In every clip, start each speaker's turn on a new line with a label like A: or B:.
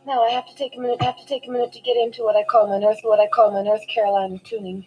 A: No, I have to take a minute. To get into what I call my North Carolina tuning.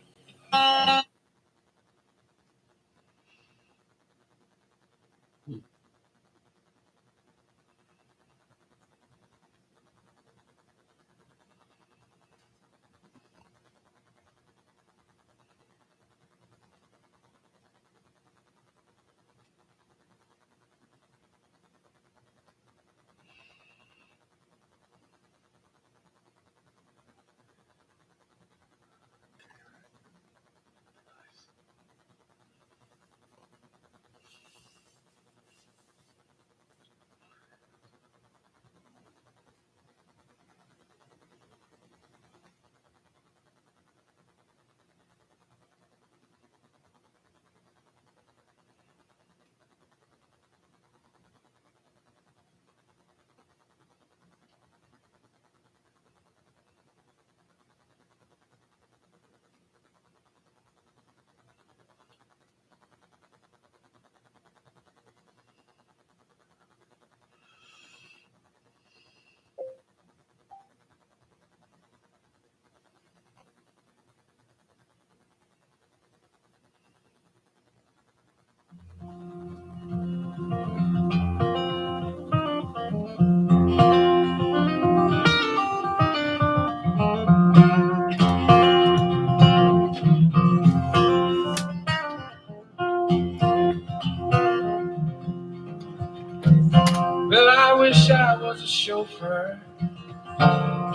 B: Well, I wish I was a chauffeur,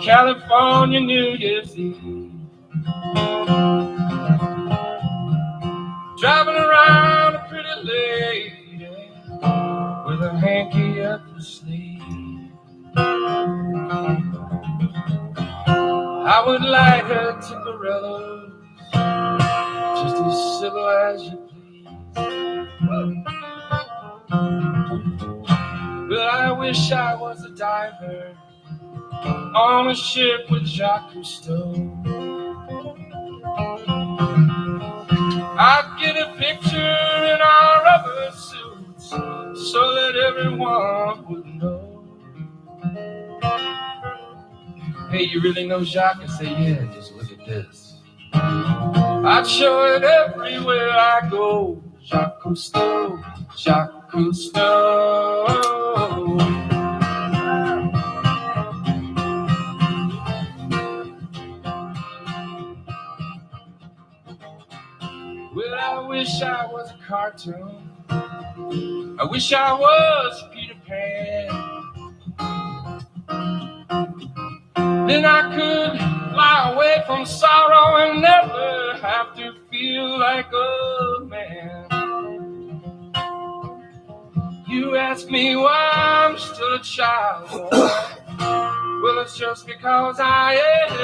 B: California New Year's Eve, driving around a pretty lady with a hanky up the sleeve. I would light her Timparelos, just as civil as you please. But I wish I was a diver on a ship with Jacques Cousteau. I'd get a picture in our rubber suits so that everyone would know. Hey, you really know Jacques? I say, yeah, just look at this. I'd show it everywhere I go. Jacques Cousteau, Jacques Cousteau. Well, I wish I was a cartoon. I wish I was Peter Pan. Then I could fly away from sorrow and never have to feel like a man. You ask me why I'm still a child. Well, it's just because I am.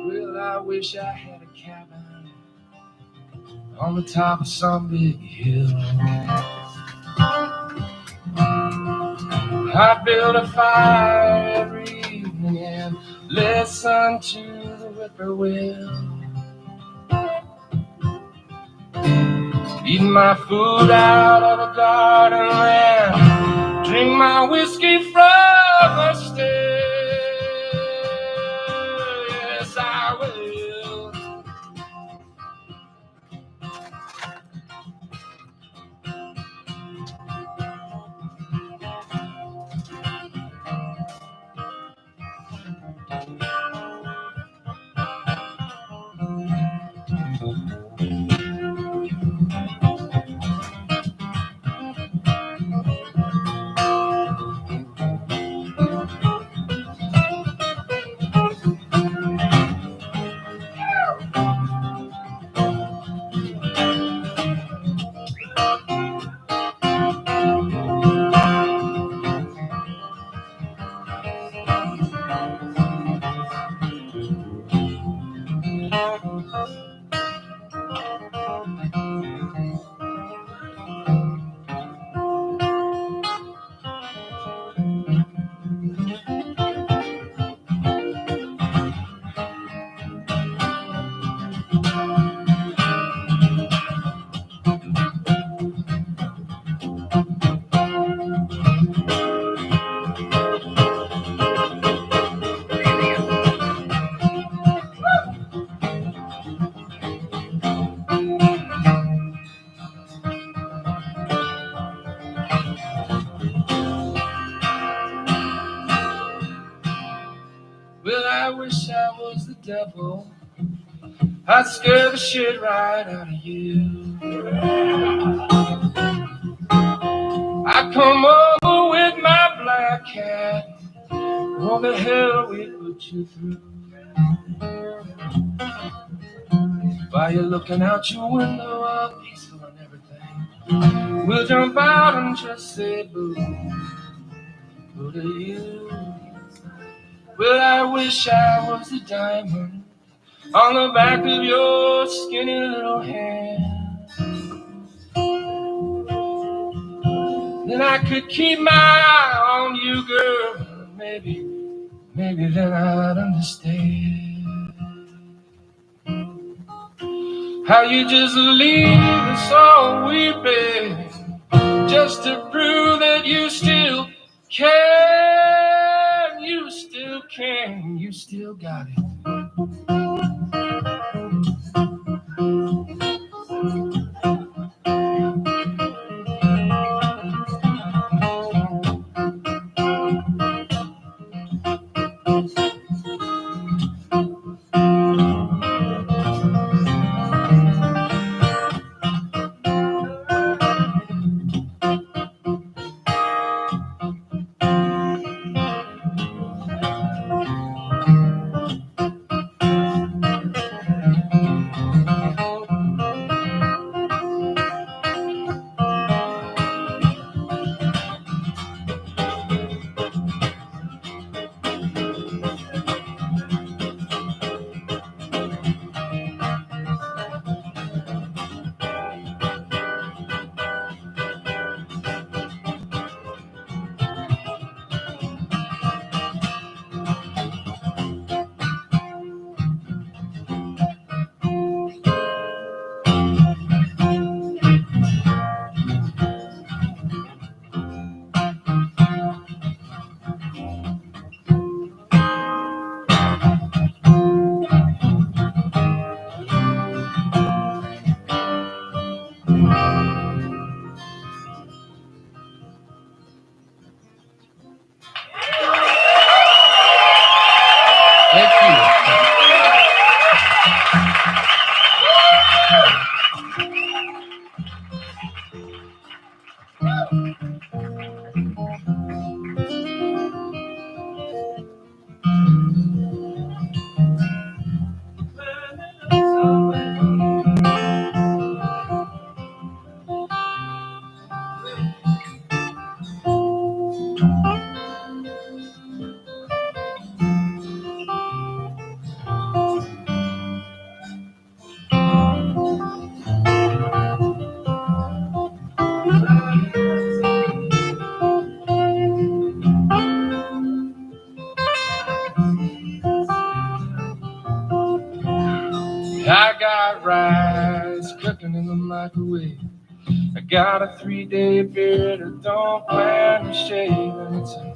B: Well, I wish I had a cabin on the top of some big hill. I'd build a fire every evening and listen to the whippoorwill. Eat my food out of the garden and drink my whiskey from a still. Yes, I will. devil, I'd scare the shit right out of you. I'd come over with my black cat. All the hell we put you through. While you're looking out your window, all peaceful and everything, we'll jump out and just say boo, boo to you. Well, I wish I was a diamond on the back of your skinny little hand. Then I could keep my eye on you, girl. Maybe then I'd understand how you just leave us all weeping, just to prove that you still can, you still can, you still got it. Thank you. I got rice cooking in the microwave. I got a 3-day beard, I don't plan to shave. And it's a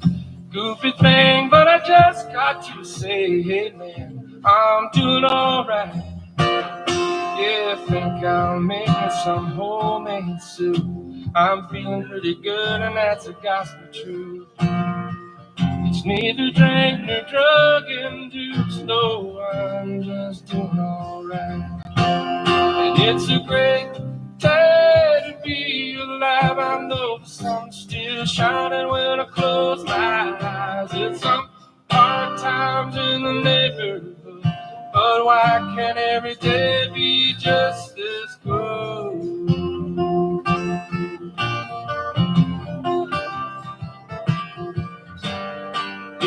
B: goofy thing, but I just got to say, hey man, I'm doing alright. Yeah, I think I'll make me some homemade soup. I'm feeling pretty good, and that's a gospel truth. It's neither drink nor drug induced, no, I'm just doing alright. And it's a great day to be alive. I know the sun's still shining when I close my eyes. It's some hard times in the neighborhood, but why can't every day be just this good?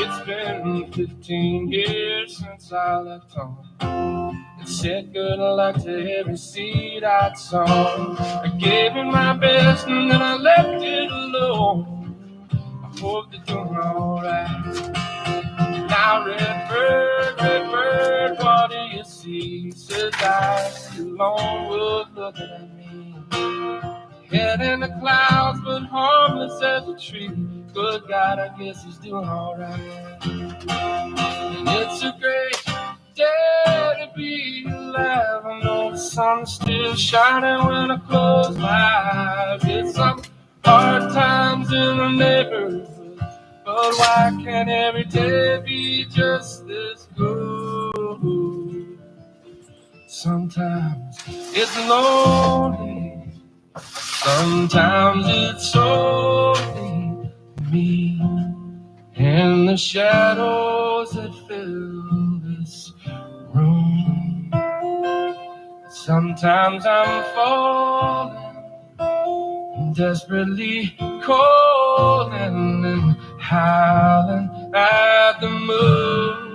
B: It's been 15 years since I left home. And said good luck to every seed I'd sown. I gave it my best and then I left it alone. I hope they're doing alright. Now red bird, what do you see? Says I see a lone wolf looking at me. Head in the clouds but harmless as a tree. Good God, I guess he's doing alright. And it's a great day to be alive. I know the sun's still shining when I close my eyes. It's some hard times in the neighborhood, but why can't every day be just this good? Sometimes it's lonely, sometimes it's only me and the shadows that fill this room. Sometimes I'm falling, desperately calling and howling at the moon.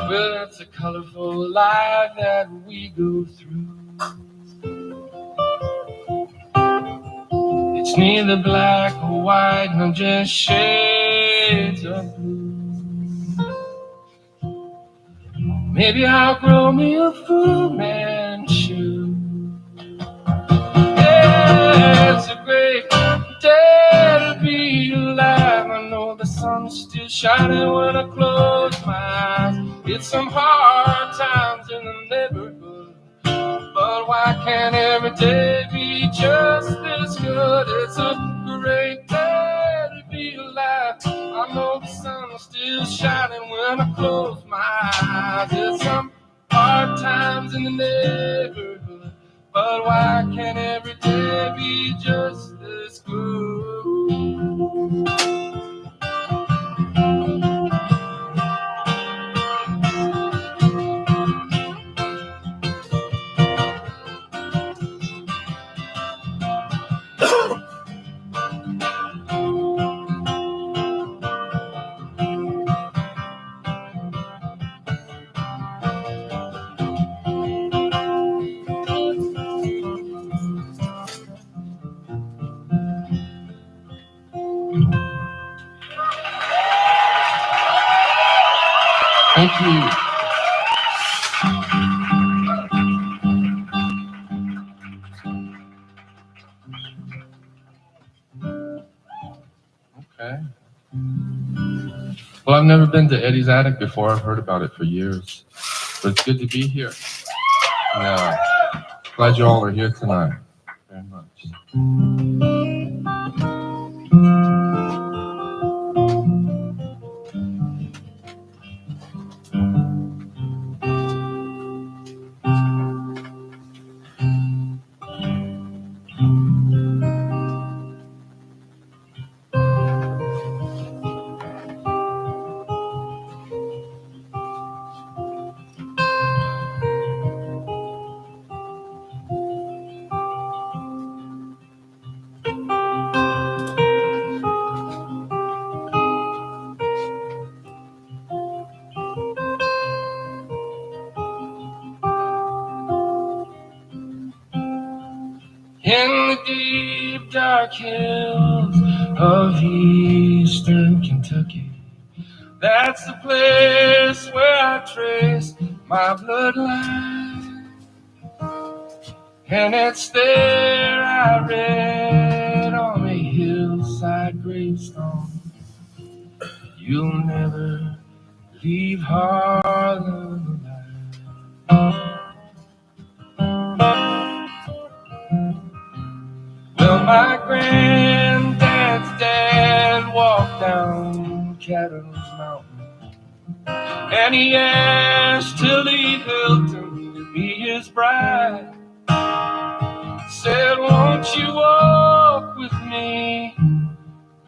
B: Well, it's a colorful life that we go through. It's neither black or white, nor just shades of blue. Maybe I'll grow me a Fu Manchu. Yeah, it's a great day to be alive. I know the sun's still shining when I close my eyes. It's some hard times in the neighborhood, but why can't every day be just this good? It's a great day to be alive. I know the sun's still shining when I close my eyes. It's some hard times in the neighborhood, but why can't every day be just this good? Thank you. Okay. Well, I've never been to Eddie's Attic before. I've heard about it for years. But it's good to be here. Yeah. Glad you all are here tonight. Very much. In the deep dark hills of eastern Kentucky, that's the place where I trace my bloodline. And it's there I read on a hillside gravestone, you'll never leave Harlem alive. Well, my granddad's dad walked down Cattle's Mountain, and he asked Tilly Hilton to be his bride. Said, won't you walk with me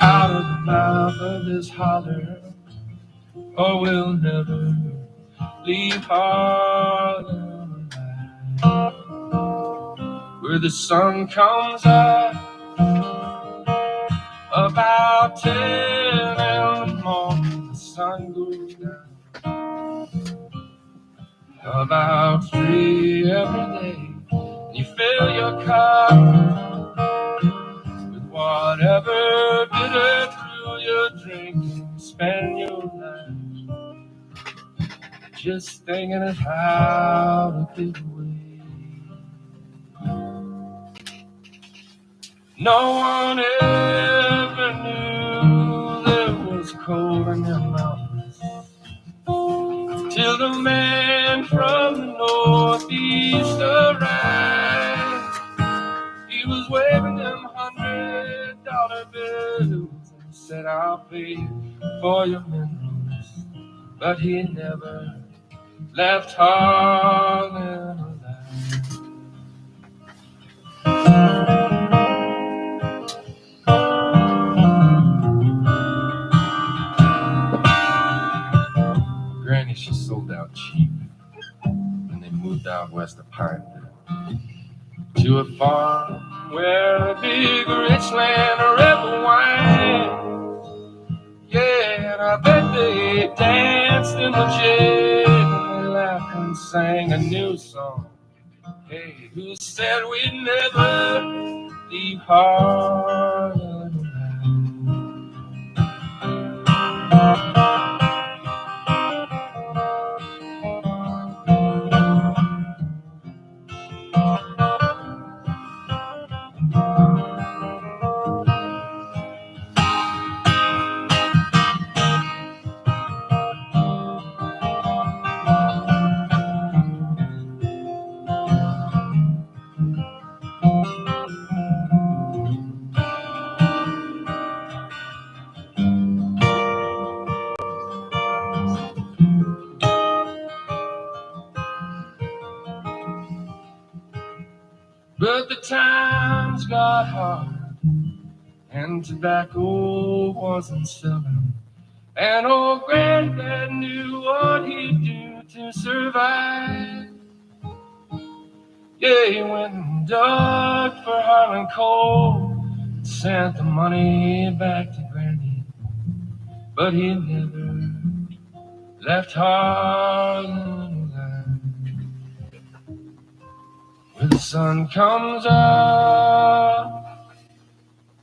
B: out of the mouth of this holler, or we'll never leave Harlem alive. Where the sun comes up about 10 in the morning, the sun goes down about 3 every day. You fill your cup with whatever bitter through your drink, spend your life just thinking of how to get away. No one ever knew there was cold in the mountains till the man from the northeast arrived. He was waving them $100 bills and said, I'll pay for your minerals. But he never left Harlem alive. Granny, she sold out cheap, and they moved out west of Pineville to a farm where a big rich land rebel wine. Yeah, and I bet they danced in the jet, and they laughed and sang a new song. Hey, who said we'd never leave Harlem But the times got hard, and tobacco wasn't selling. And old Granddad knew what he'd do to survive. Yeah, he went and dug for Harlan coal, sent the money back to Granny. But he never left Harlan alive. When the sun comes up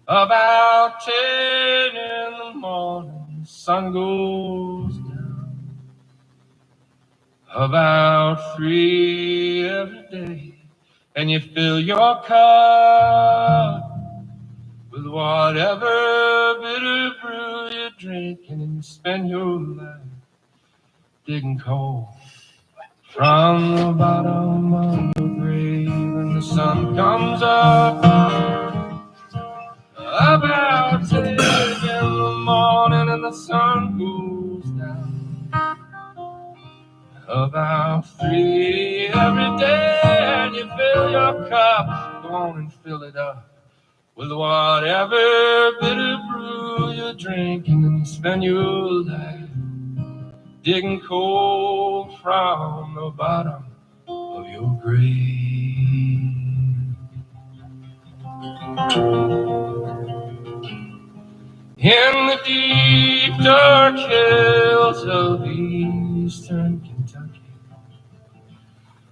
B: about 10 in the morning, the sun goes down about 3 every day, and you fill your cup with whatever bitter brew you drink, and then you spend your life digging coal from the bottom of your grave. And the sun comes up about 10 in the morning, and the sun goes down about 3 every day, and you fill your cup, go on and fill it up with whatever bitter brew you drink, and then you spend your life digging coal from the bottom of your grave. In the deep dark hills of eastern Kentucky,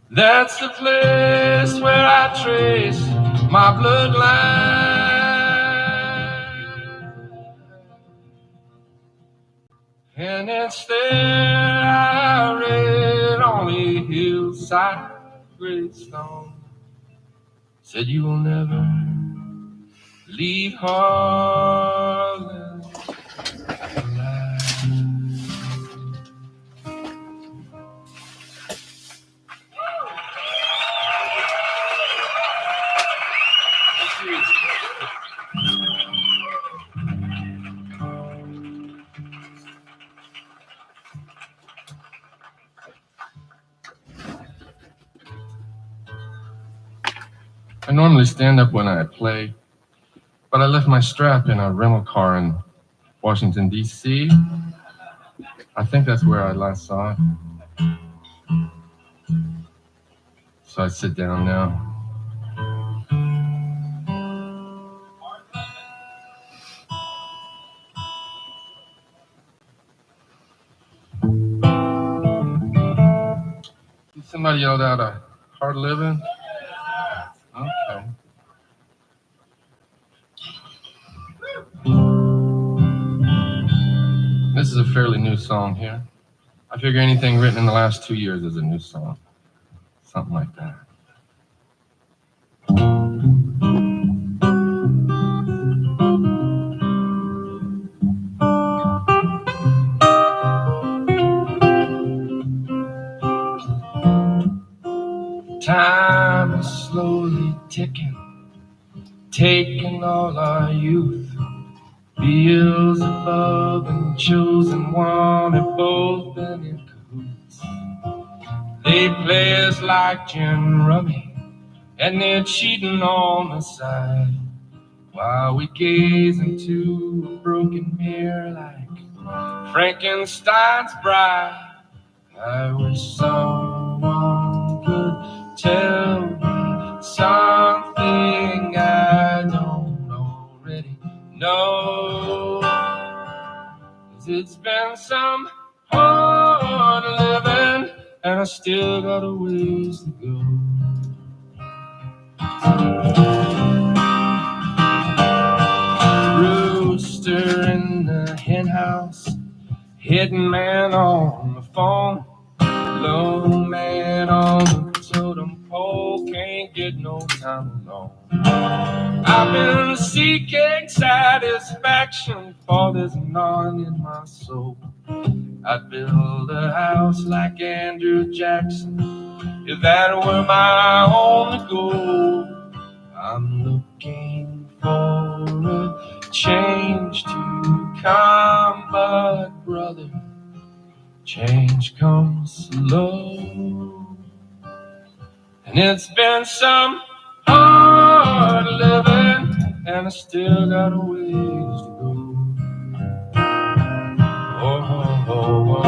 B: that's the place where I trace my bloodline. And instead I read on a hillside gravestone, said you will never leave Harlem alive. I normally stand up when I play, but I left my strap in a rental car in Washington, D.C. I think that's where I last saw it. So I sit down now. Somebody yelled out a hard living. Okay. This is a fairly new song here. I figure anything written in the last 2 years is a new song. Something like that. Time is slowly ticking, taking all our youth. Beelzebub and chosen one have both been in cahoots. They play us like gin rummy, and they're cheating on the side, while we gaze into a broken mirror like Frankenstein's bride. I wish someone could tell me something I don't already know. 'Cause it's been some hard living, and I still got a ways to go. Rooster in the hen house, hidden man on the phone, lone man on the totem pole, can't get no time alone. I've been seeking satisfaction, for there's none in my soul. I'd build a house like Andrew Jackson, if that were my only goal. I'm looking for a change to come, but brother, change comes slow. And it's been some hard living, and I still got a ways to go. Oh, oh, oh.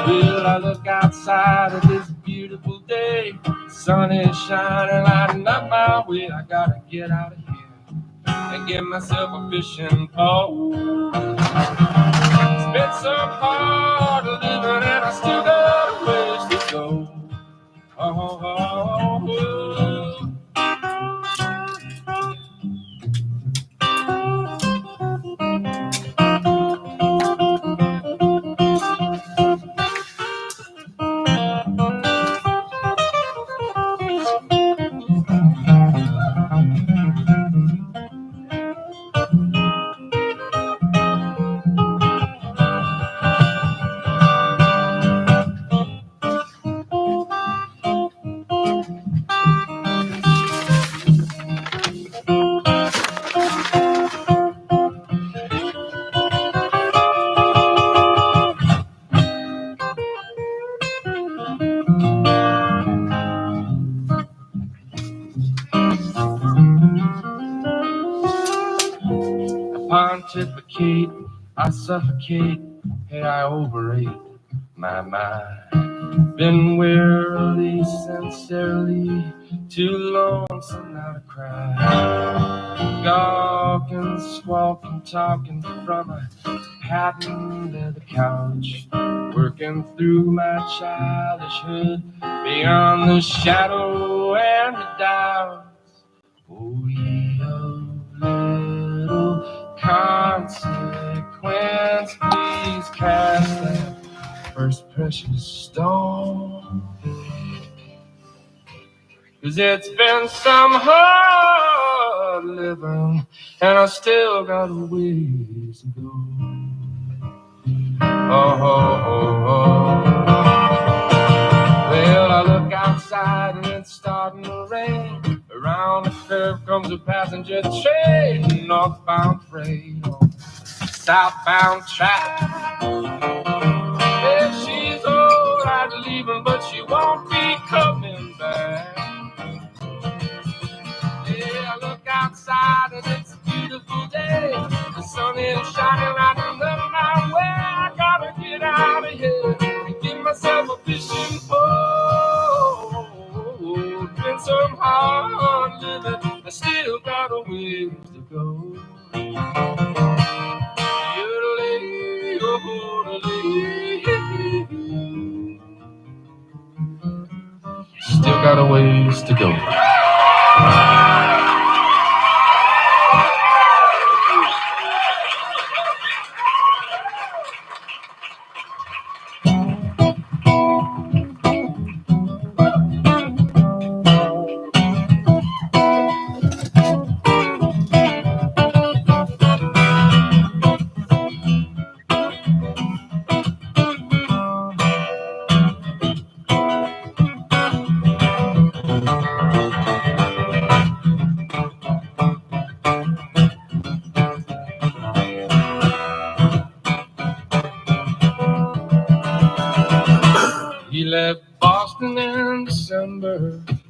B: Well, I look outside at this beautiful day. The sun is shining, lighting up my way. I gotta get out of here and get myself a fishing pole. It's been some hard living, and I still got a ways to go. Oh, oh, oh, oh. Pontificate, I suffocate, hey, I overrate my mind. Been wearily, sincerely, too lonesome now to cry. Gawking, squawking, talking from a patent leather couch, working through my childhood beyond the shadow and the doubts. Oh, ye of little consequence, please cast that first precious stone. 'Cause it's been some hard living, and I still got a ways to go. Oh, oh, oh, oh. Well, I look outside and it's starting to rain. Around the curve comes a passenger train, northbound freight on southbound track. Yeah, she's all right leaving, but she won't be coming back. Yeah, I look outside and it's a beautiful day. The sun is shining right in my way. I gotta get out of here and get myself a fishing pole. It's been some hard living, I still got a ways to go. Still got a ways to go.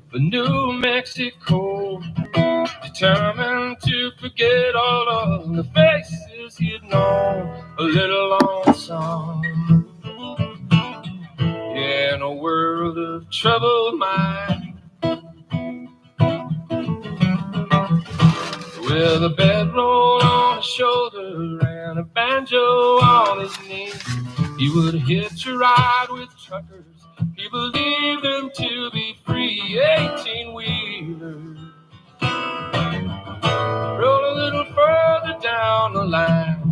B: for New Mexico, determined to forget all of the faces he'd known, a little lonesome. Yeah, in a world of troubled mind, with a bedroll on his shoulder and a banjo on his knee, he would hitch a ride with truckers. He believed them to be free. 18-wheelers roll a little further down the line.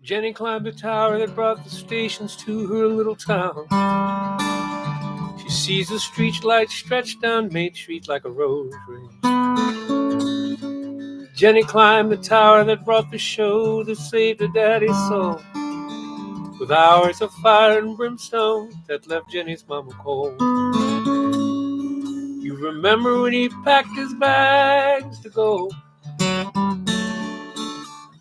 B: Jenny climbed a tower that brought the stations to her little town. She sees the street lights stretched down Main Street like a rosary. Jenny climbed the tower that brought the show that saved her daddy's soul, with hours of fire and brimstone that left Jenny's mama cold. You remember when he packed his bags to go?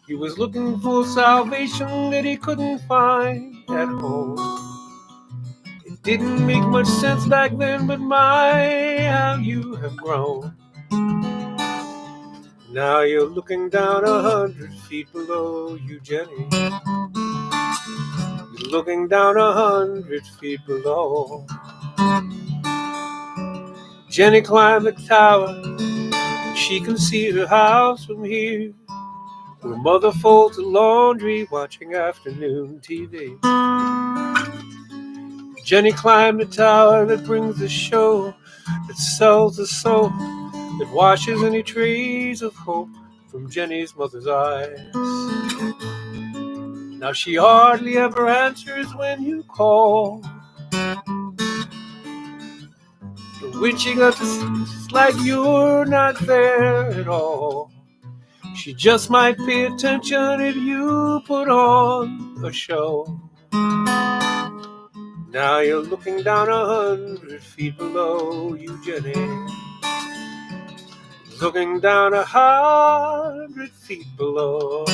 B: He was looking for salvation that he couldn't find at home. It didn't make much sense back then, but my, how you have grown. Now you're looking down 100 feet below you, Jenny. You're looking down 100 feet below. Jenny climbed the tower. She can see her house from here. Her mother folds the laundry, watching afternoon TV. Jenny climbed the tower that brings the show, that sells the soap, that washes any trace of hope from Jenny's mother's eyes. Now she hardly ever answers when you call, but when she gets it's like you're not there at all. She just might pay attention if you put on a show. Now you're looking down 100 feet below you, Jenny. Looking down 100 feet below.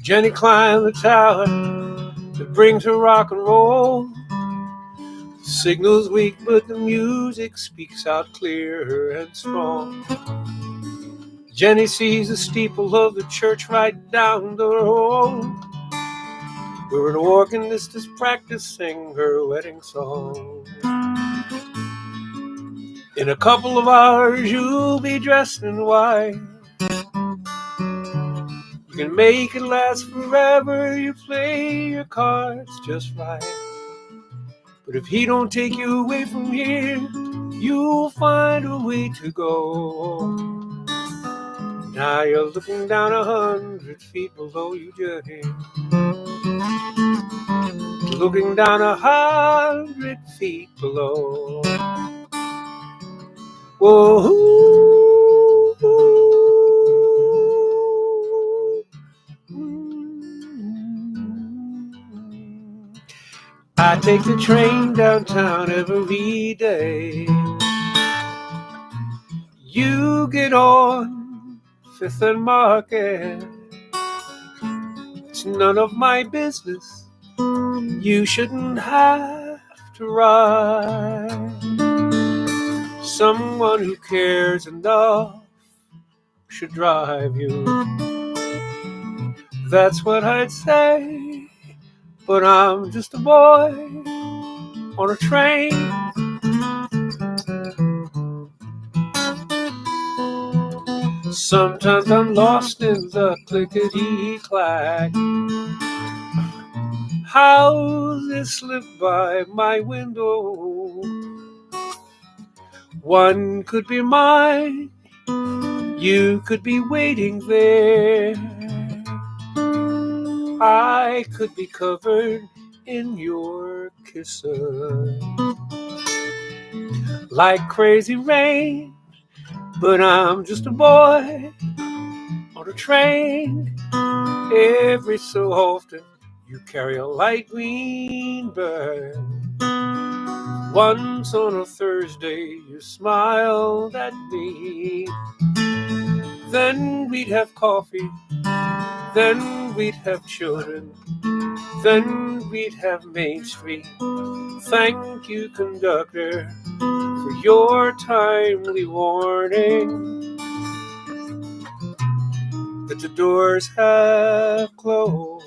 B: Jenny climbed the tower that brings her rock and roll. The signal's weak, but the music speaks out clear and strong. Jenny sees the steeple of the church right down the road, where an organist is practicing her wedding song. In a couple of hours you'll be dressed in white. You can make it last forever, you play your cards just right. But if he don't take you away from here, you'll find a way to go. Now you're looking down 100 feet below you, Jenny. Looking down 100 feet below. Whoa. I take the train downtown every day. You get on 5th and Market. It's none of my business. You shouldn't have to ride. Someone who cares enough should drive you.
C: That's what I'd say, but I'm just a boy on a train. Sometimes I'm lost in the clickety-clack. Houses slip by my window. One could be mine, you could be waiting there. I could be covered in your kisses like crazy rain, but I'm just a boy on a train. Every so often you carry a light green bird. Once on a Thursday you smiled at me. Then we'd have coffee, then we'd have children, then we'd have Main Street. Thank you, conductor, for your timely warning that the doors have closed.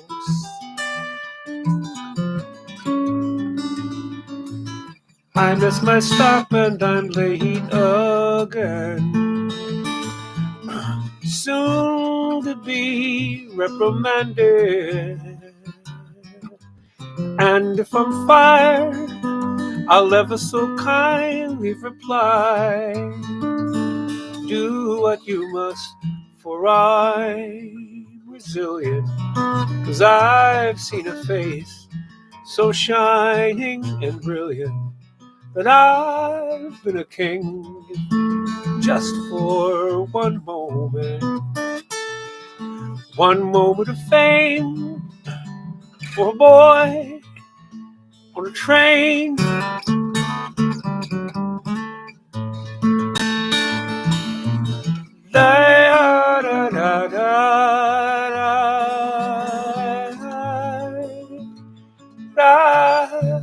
C: I missed my stop and I'm late again. Soon to be reprimanded. And if I'm fired, I'll ever so kindly reply, do what you must, for I'm resilient. 'Cause I've seen a face so shining and brilliant that I've been a king just for one moment of fame for a boy on a train. Da, da, da, da, da, da.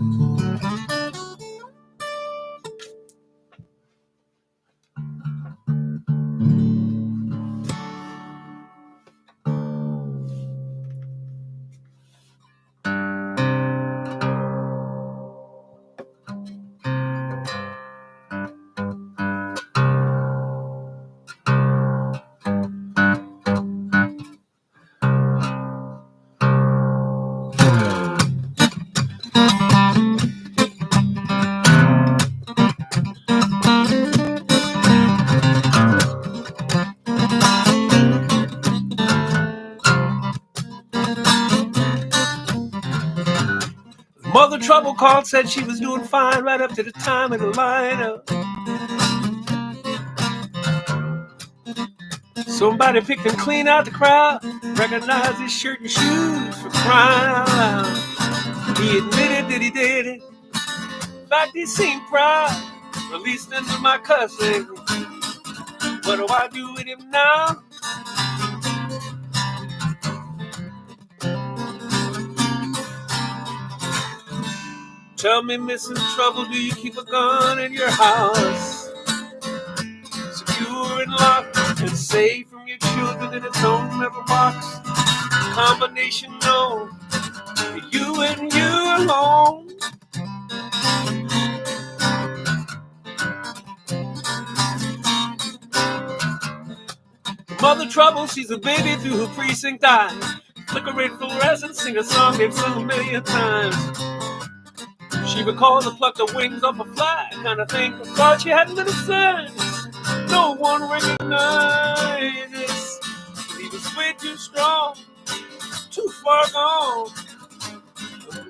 C: Mother Trouble called, said she was doing fine right up to the time of the lineup. Somebody picked him clean out the crowd, recognized his shirt and shoes for crying out loud. He admitted that he did it. In fact, he seemed proud, released into my cussing. What do I do with him now? Tell me, Mrs. Trouble, do you keep a gun in your house? Secure and locked and safe from your children in its own metal box. Combination known to you and you alone. Mother Trouble, she's a baby through her precinct eyes. Flicker red fluorescent, sing a song they've sung a million times. She recalls the pluck the wings off a fly, kind of thing, but thought she hadn't been a sense. No one recognizes he was way too strong, too far gone,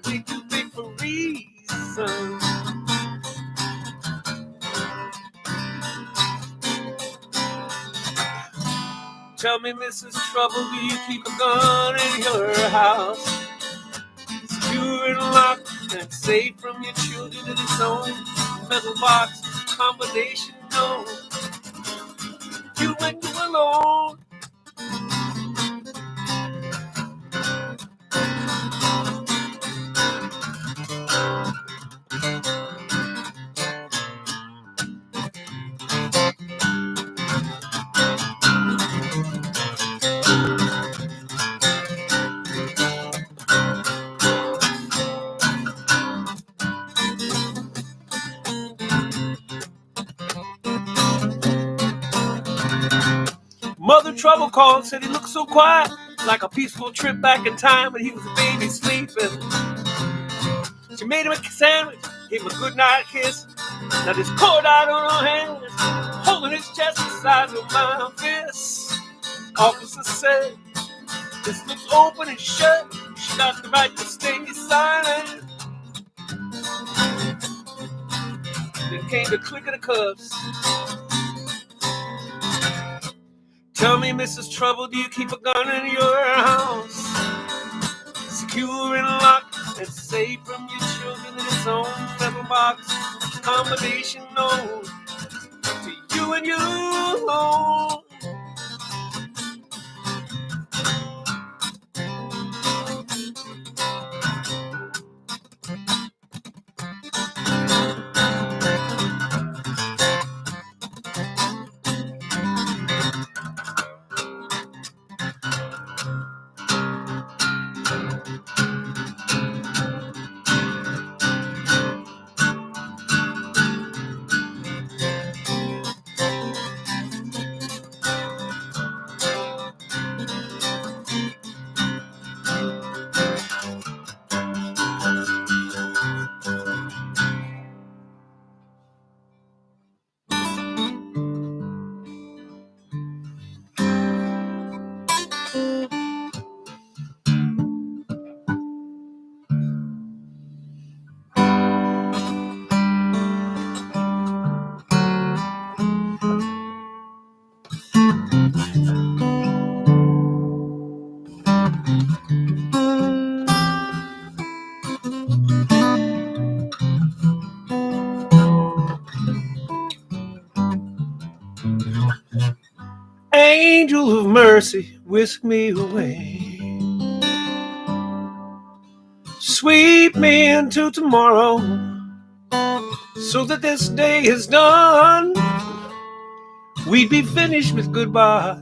C: way too big for reason. Tell me, Mrs. Trouble, do you keep a gun in your house? Secure and locked and safe from your children in its own metal box. Combination known. You and you alone. Mother Trouble called, said he looked so quiet, like a peaceful trip back in time when he was a baby sleeping. She made him a sandwich, gave him a goodnight kiss. Now this poured out on her hands, holding his chest the size of my fist. Officer said, this looks open and shut. She got the right to stay silent. Then came the click of the cuffs. Tell me, Mrs. Trouble, do you keep a gun in your house? Secure and locked and safe from your children in its own metal box. Combination known to you and you alone. Angel of mercy, whisk me away. Sweep me into tomorrow, so that this day is done. We'd be finished with goodbye.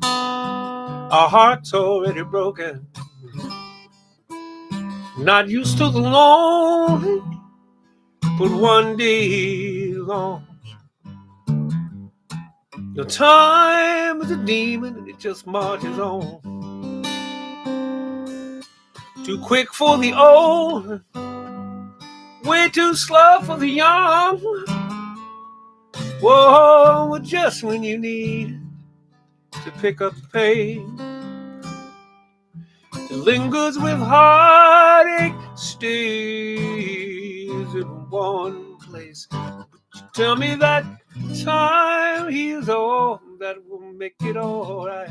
C: Our hearts already broken. Not used to the lonely, but one day long. The time is a demon and it just marches on. Too quick for the old, way too slow for the young. Whoa, just when you need to pick up the pace. It lingers with heartache, stays in one place. But you tell me that time heals all, that will make it all right.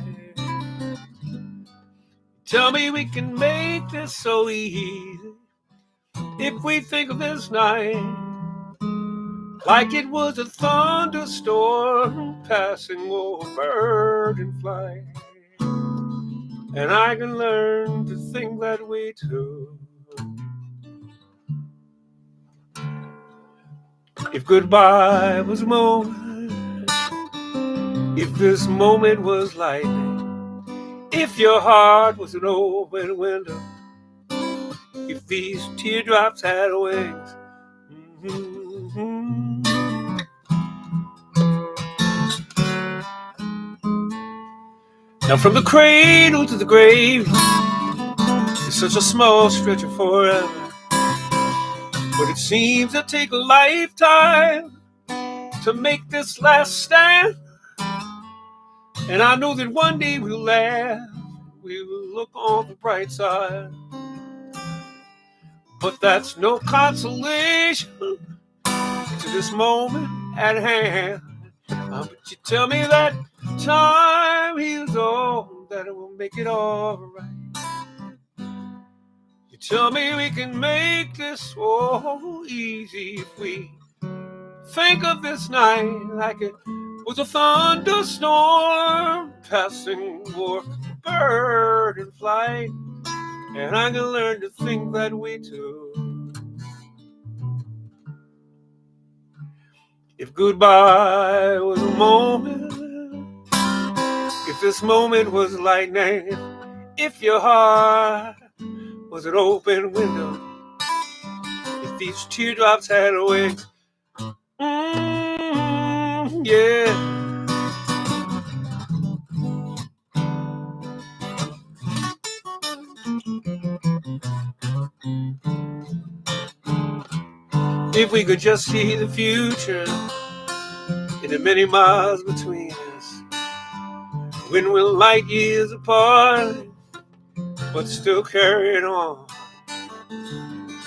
C: Tell me we can make this so easy if we think of this night like it was a thunderstorm passing over bird and fly. And I can learn to think that way too. If goodbye was a moment, if this moment was lightning, if your heart was an open window, if these teardrops had wings. Mm-hmm. Now from the cradle to the grave is such a small stretch of forever, but it seems to take a lifetime to make this last stand. And I know that one day we'll laugh, we'll look on the bright side, but that's no consolation to this moment at hand. But you tell me that time heals all, that it will make it all right. You tell me we can make this so easy if we think of this night like it was a thunderstorm passing over bird in flight. And I can learn to think that way too. If goodbye was a moment, if this moment was lightning, if your heart was an open window, if these teardrops had wings, yeah. If we could just see the future in the many miles between us, when we're light years apart, but still carrying on.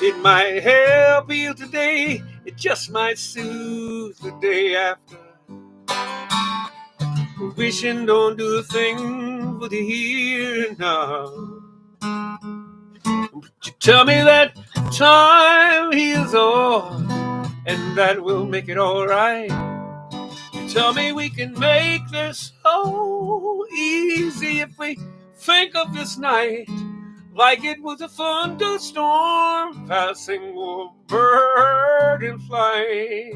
C: It might help you today, it just might soothe the day after. Wishing don't do a thing for the here and now. But you tell me that time heals all, and that will make it all right. You tell me we can make this so easy if we think of this night like it was a thunderstorm passing over bird in flight.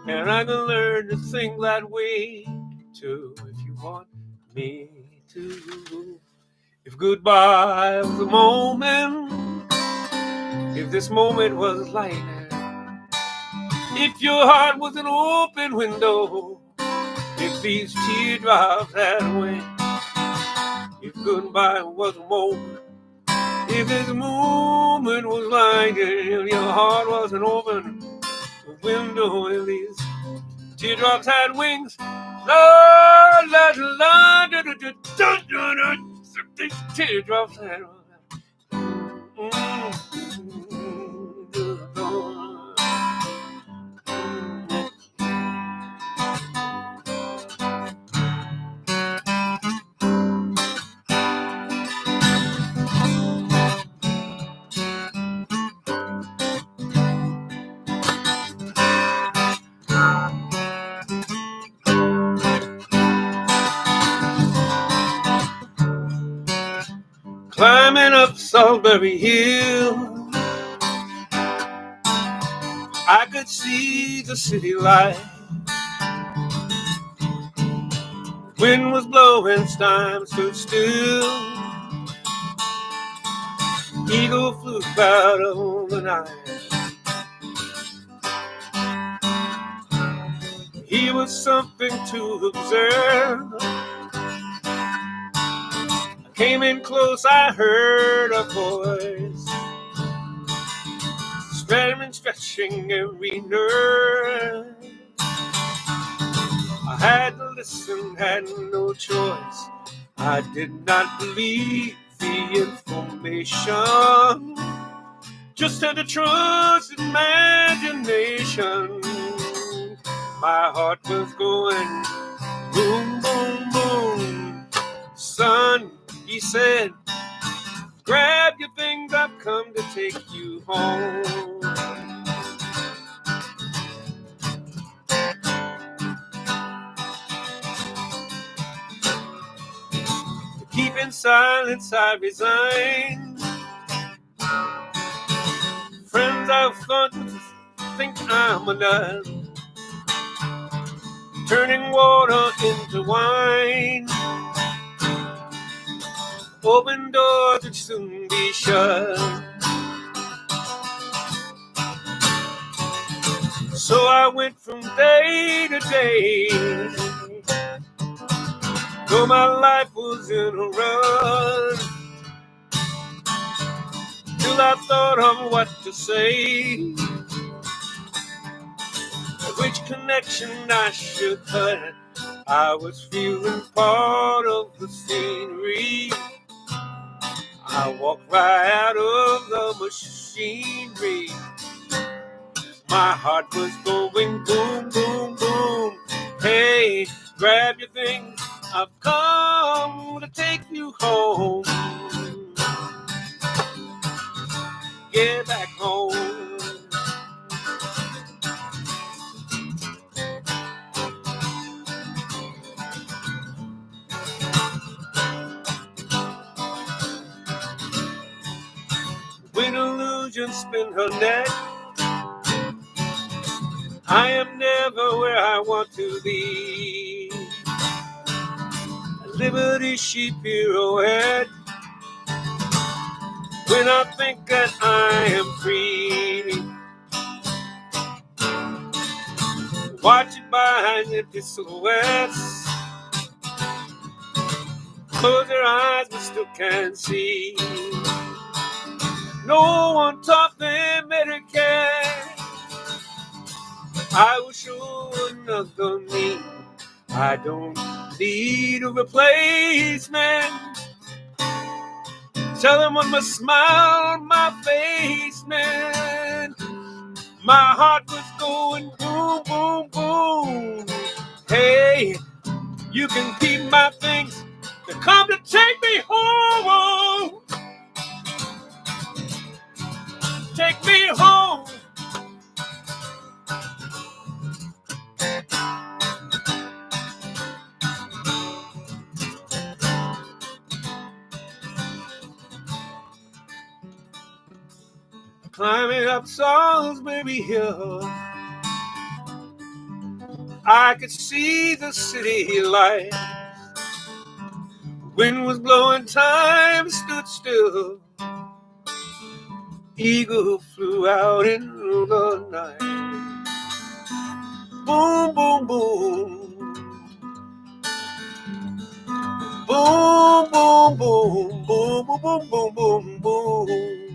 C: And I can learn to think that way too, if you want me to. If goodbye was a moment, if this moment was lightning, if your heart was an open window, if these teardrops had wings, if goodbye was a moment, if this moment was lightning, if your heart was an open window, if these teardrops had wings, la la la da da da da da da. These teardrops had climbing up Salisbury Hill. I could see the city light. Wind was blowing, time stood still. Eagle flew out of the night. He was something to observe. Came in close, I heard a voice, stretching every nerve. I had to listen, had no choice. I did not believe the information, just had to trust imagination. My heart was going boom, boom, boom. Son, he said, grab your things, I've come to take you home. Keeping silence, I resigned. Friends I've thought think I'm a nut, turning water into wine. Open doors would soon be shut. So I went from day to day, though my life was in a run, till I thought of what to say, which connection I should cut. I was feeling part of the scenery. I walked right out of the machinery. My heart was going boom, boom, boom. Hey, grab your things, I've come to take you home. Get back home. When illusions spin her neck, I am never where I want to be. Liberty she pirouette. When I think that I am free, watching behind empty silhouettes, Close their eyes but still can't see. No one taught them etiquette. I will show another me. I don't need a replacement. Tell them I must smile on my face, man. My heart was going boom, boom, boom. Hey, you can keep my things. They come to take me home. Take me home. Climbing up Salisbury Hill, I could see the city lights. Wind was blowing, time stood still. Eagle flew out in the night. Boom, boom, boom. Boom, boom, boom, boom, boom, boom, boom, boom, boom.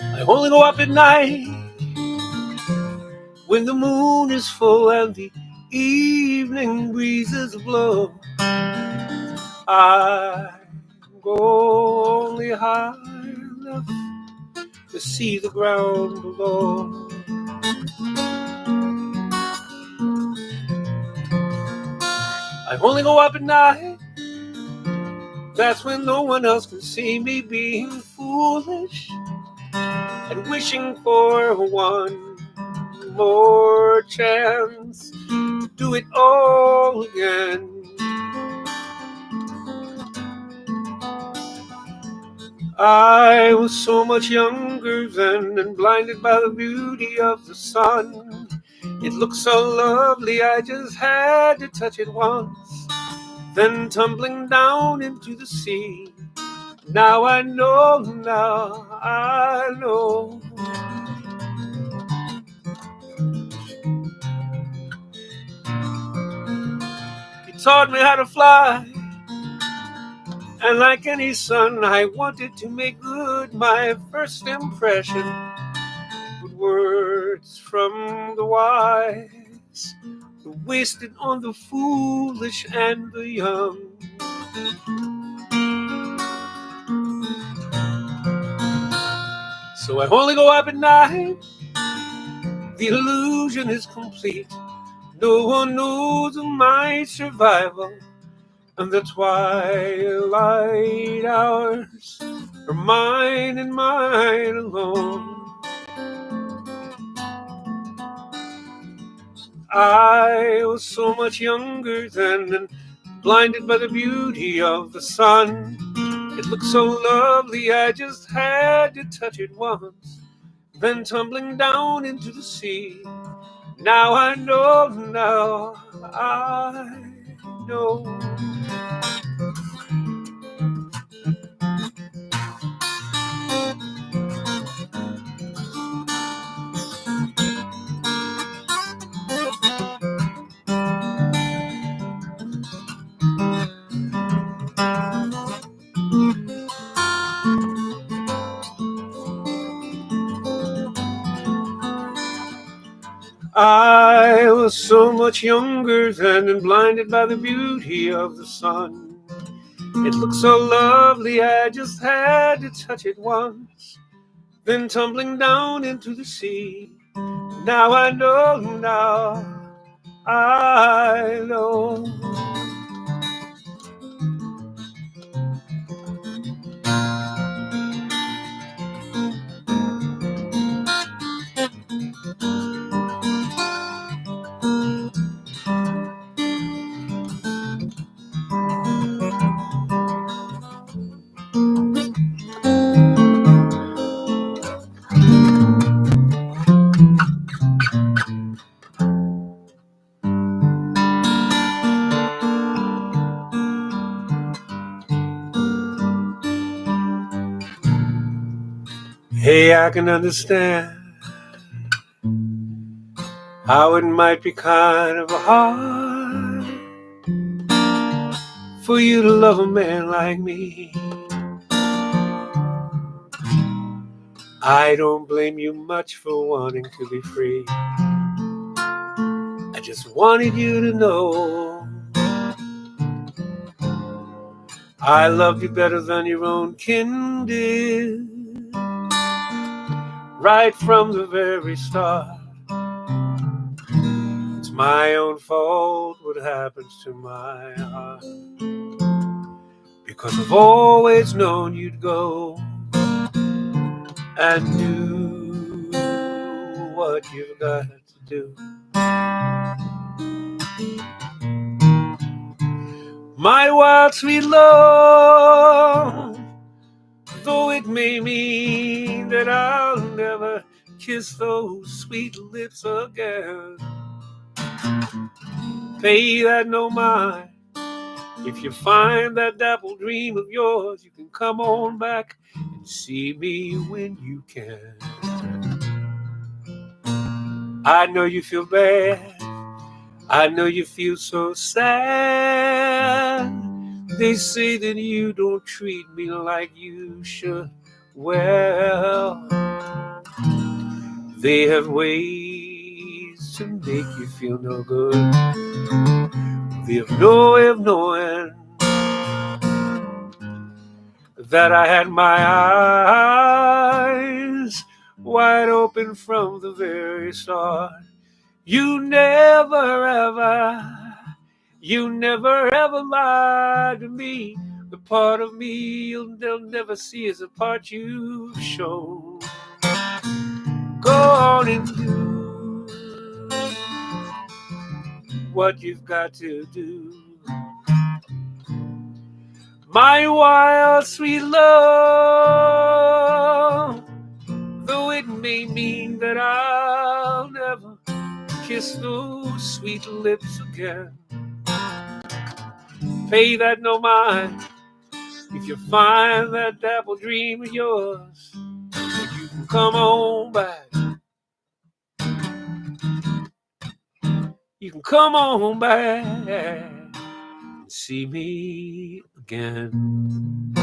C: I only go up at night when the moon is full and the evening breezes blow. I go only high enough to see the ground below. I only go up at night. That's when no one else can see me being foolish and wishing for one more chance to do it all again. I was so much younger then and blinded by the beauty of the sun. It looked so lovely, I just had to touch it once, then tumbling down into the sea. Now I know, now I know. He taught me how to fly, and like any son, I wanted to make good my first impression with words from the wise, wasted on the foolish and the young. So I only go up at night. The illusion is complete. No one knows of my survival, and the twilight hours are mine and mine alone. I was so much younger then and blinded by the beauty of the sun. It looked so lovely, I just had to touch it once, then tumbling down into the sea. Now I know, now I know. I was so much younger then and blinded by the beauty of the sun. It looked so lovely, I just had to touch it once, then tumbling down into the sea. Now I know, now I know. Hey, I can understand how it might be kind of hard for you to love a man like me. I don't blame you much for wanting to be free. I just wanted you to know I love you better than your own kin did, right from the very start. It's my own fault what happens to my heart, because I've always known you'd go and do what you've got to do. My wild sweet love, though it may mean that I'll never kiss those sweet lips again, pay that no mind. If you find that dappled dream of yours, you can come on back and see me when you can. I know you feel bad, I know you feel so sad. They say that you don't treat me like you should. Well, they have ways to make you feel no good. They have no way of knowing that I had my eyes wide open from the very start. You never ever lied to me. The part of me they'll never see is the part you've shown. Go on and do what you've got to do. My wild sweet love, though it may mean that I'll never kiss those sweet lips again, pay that no mind. If you find that dappled dream of yours, you can come on back. You can come on back and see me again.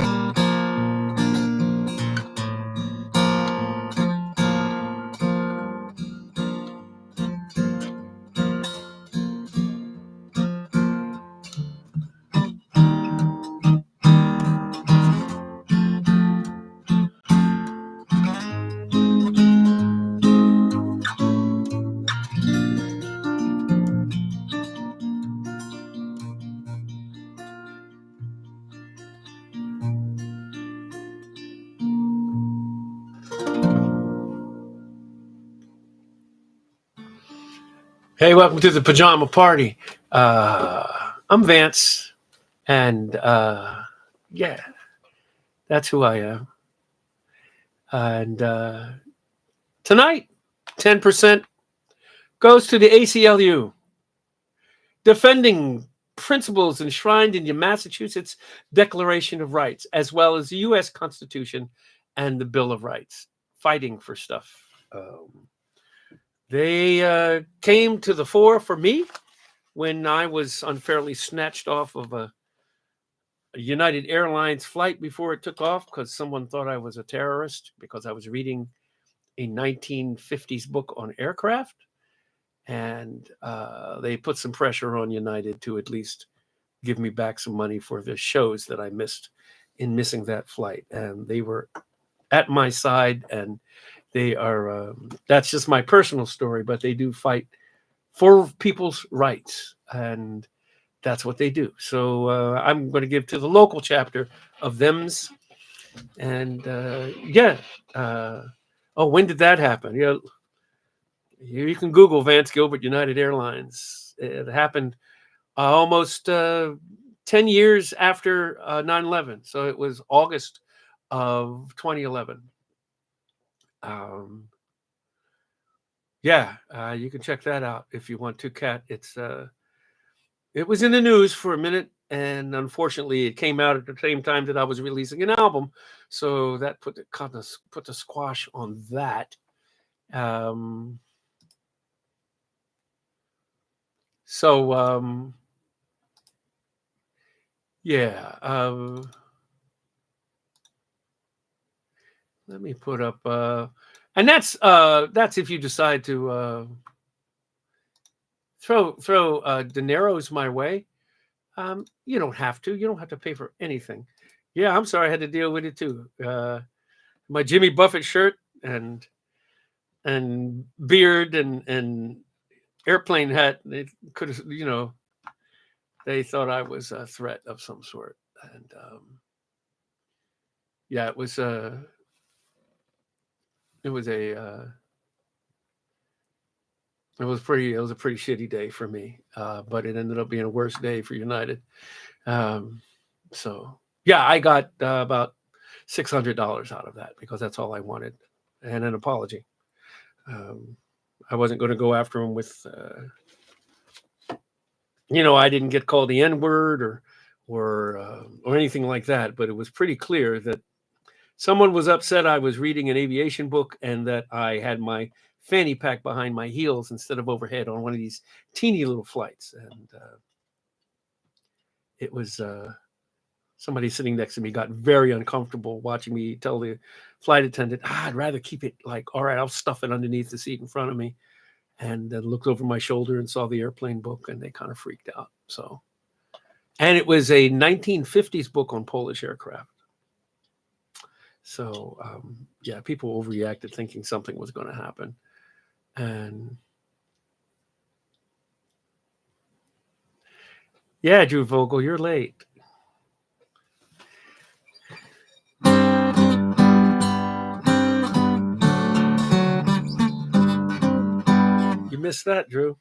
C: Hey, welcome to the Pajama Party. I'm Vance, and yeah, That's who I am. And tonight, 10% goes to the ACLU, defending principles enshrined in the Massachusetts Declaration of Rights, as well as the U.S. Constitution and the Bill of Rights, fighting for stuff. They came to the fore for me when I was unfairly snatched off of a United Airlines flight before it took off because someone thought I was a terrorist because I was reading a 1950s book on aircraft. And they put some pressure on United to at least give me back some money for the shows that I missed in missing that flight. And they were at my side, and they are, that's just my personal story, but they do fight for people's rights. And that's what they do. So I'm going to give to the local chapter of THEMS. And when did that happen? You can Google Vance Gilbert United Airlines. It happened almost 10 years after 9/11. So it was August of 2011. You can check that out if you want to, Kat. It was in the news for a minute, and unfortunately, it came out at the same time that I was releasing an album, so that put the squash on that. Let me put up, and that's if you decide to throw dineros my way. You don't have to. You don't have to pay for anything. Yeah, I'm sorry I had to deal with it too. My Jimmy Buffett shirt and beard and airplane hat. They could have, they thought I was a threat of some sort. And it was a pretty shitty day for me, but it ended up being a worse day for United. I got about $600 out of that because that's all I wanted, and an apology. I wasn't going to go after him with, I didn't get called the N-word or anything like that, but it was pretty clear that someone was upset I was reading an aviation book and that I had my fanny pack behind my heels instead of overhead on one of these teeny little flights. And it was somebody sitting next to me got very uncomfortable watching me tell the flight attendant, I'd rather keep it all right, I'll stuff it underneath the seat in front of me. And then looked over my shoulder and saw the airplane book, and they kind of freaked out. And it was a 1950s book on Polish aircraft. So, people overreacted thinking something was going to happen. And Drew Vogel, you're late. You missed that, Drew.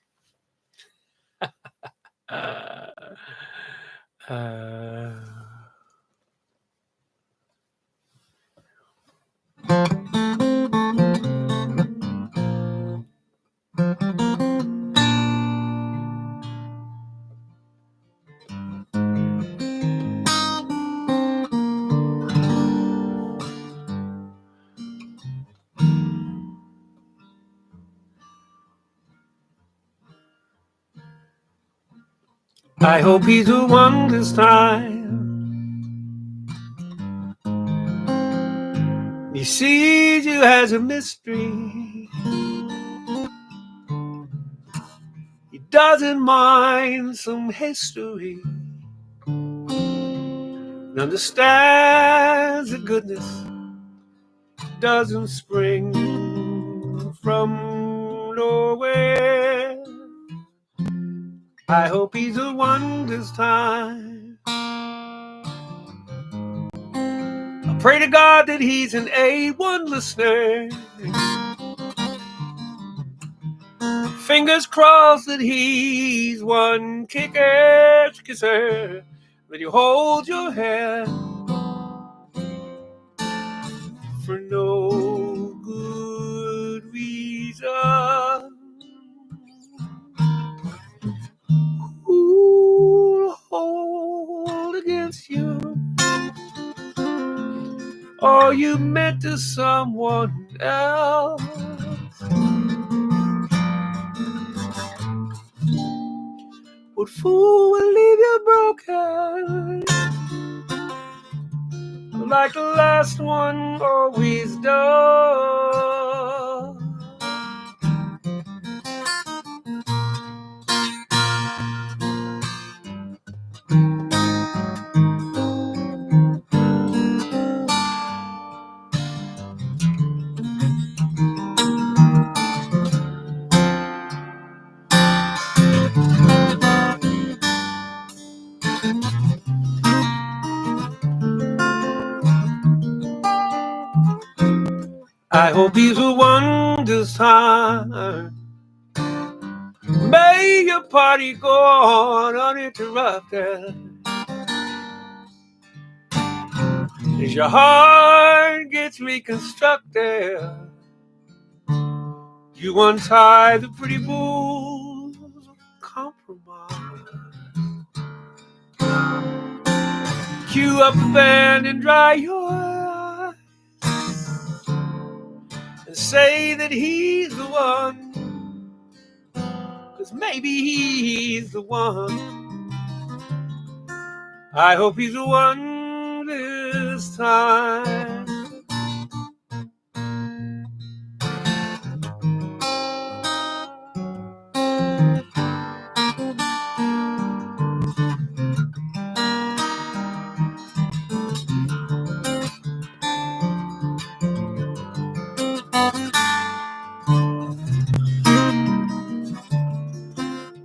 C: I hope he's the one this time. He sees you as a mystery. He doesn't mind some history. And understands that goodness doesn't spring from nowhere. I hope he's the one this time. I pray to God that he's an A1 listener. Fingers crossed that he's one kick-ass kisser. That he holds your hand for no good reason. Who'll hold against you all you meant to someone else? What fool will leave you broken like the last one always does? I hope he's the one this time. May your party go on uninterrupted as your heart gets reconstructed. You untie the pretty bulls of compromise. Cue up the band and dry your eyes and say that he's the one, 'cause maybe he's the one. I hope he's the one this time.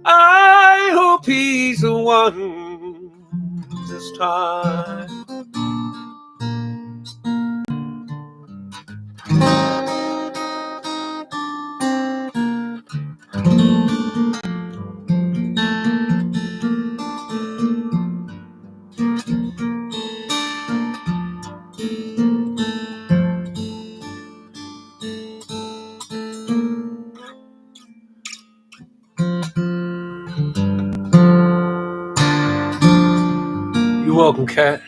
C: I hope he's the one this time. You're welcome, Cat.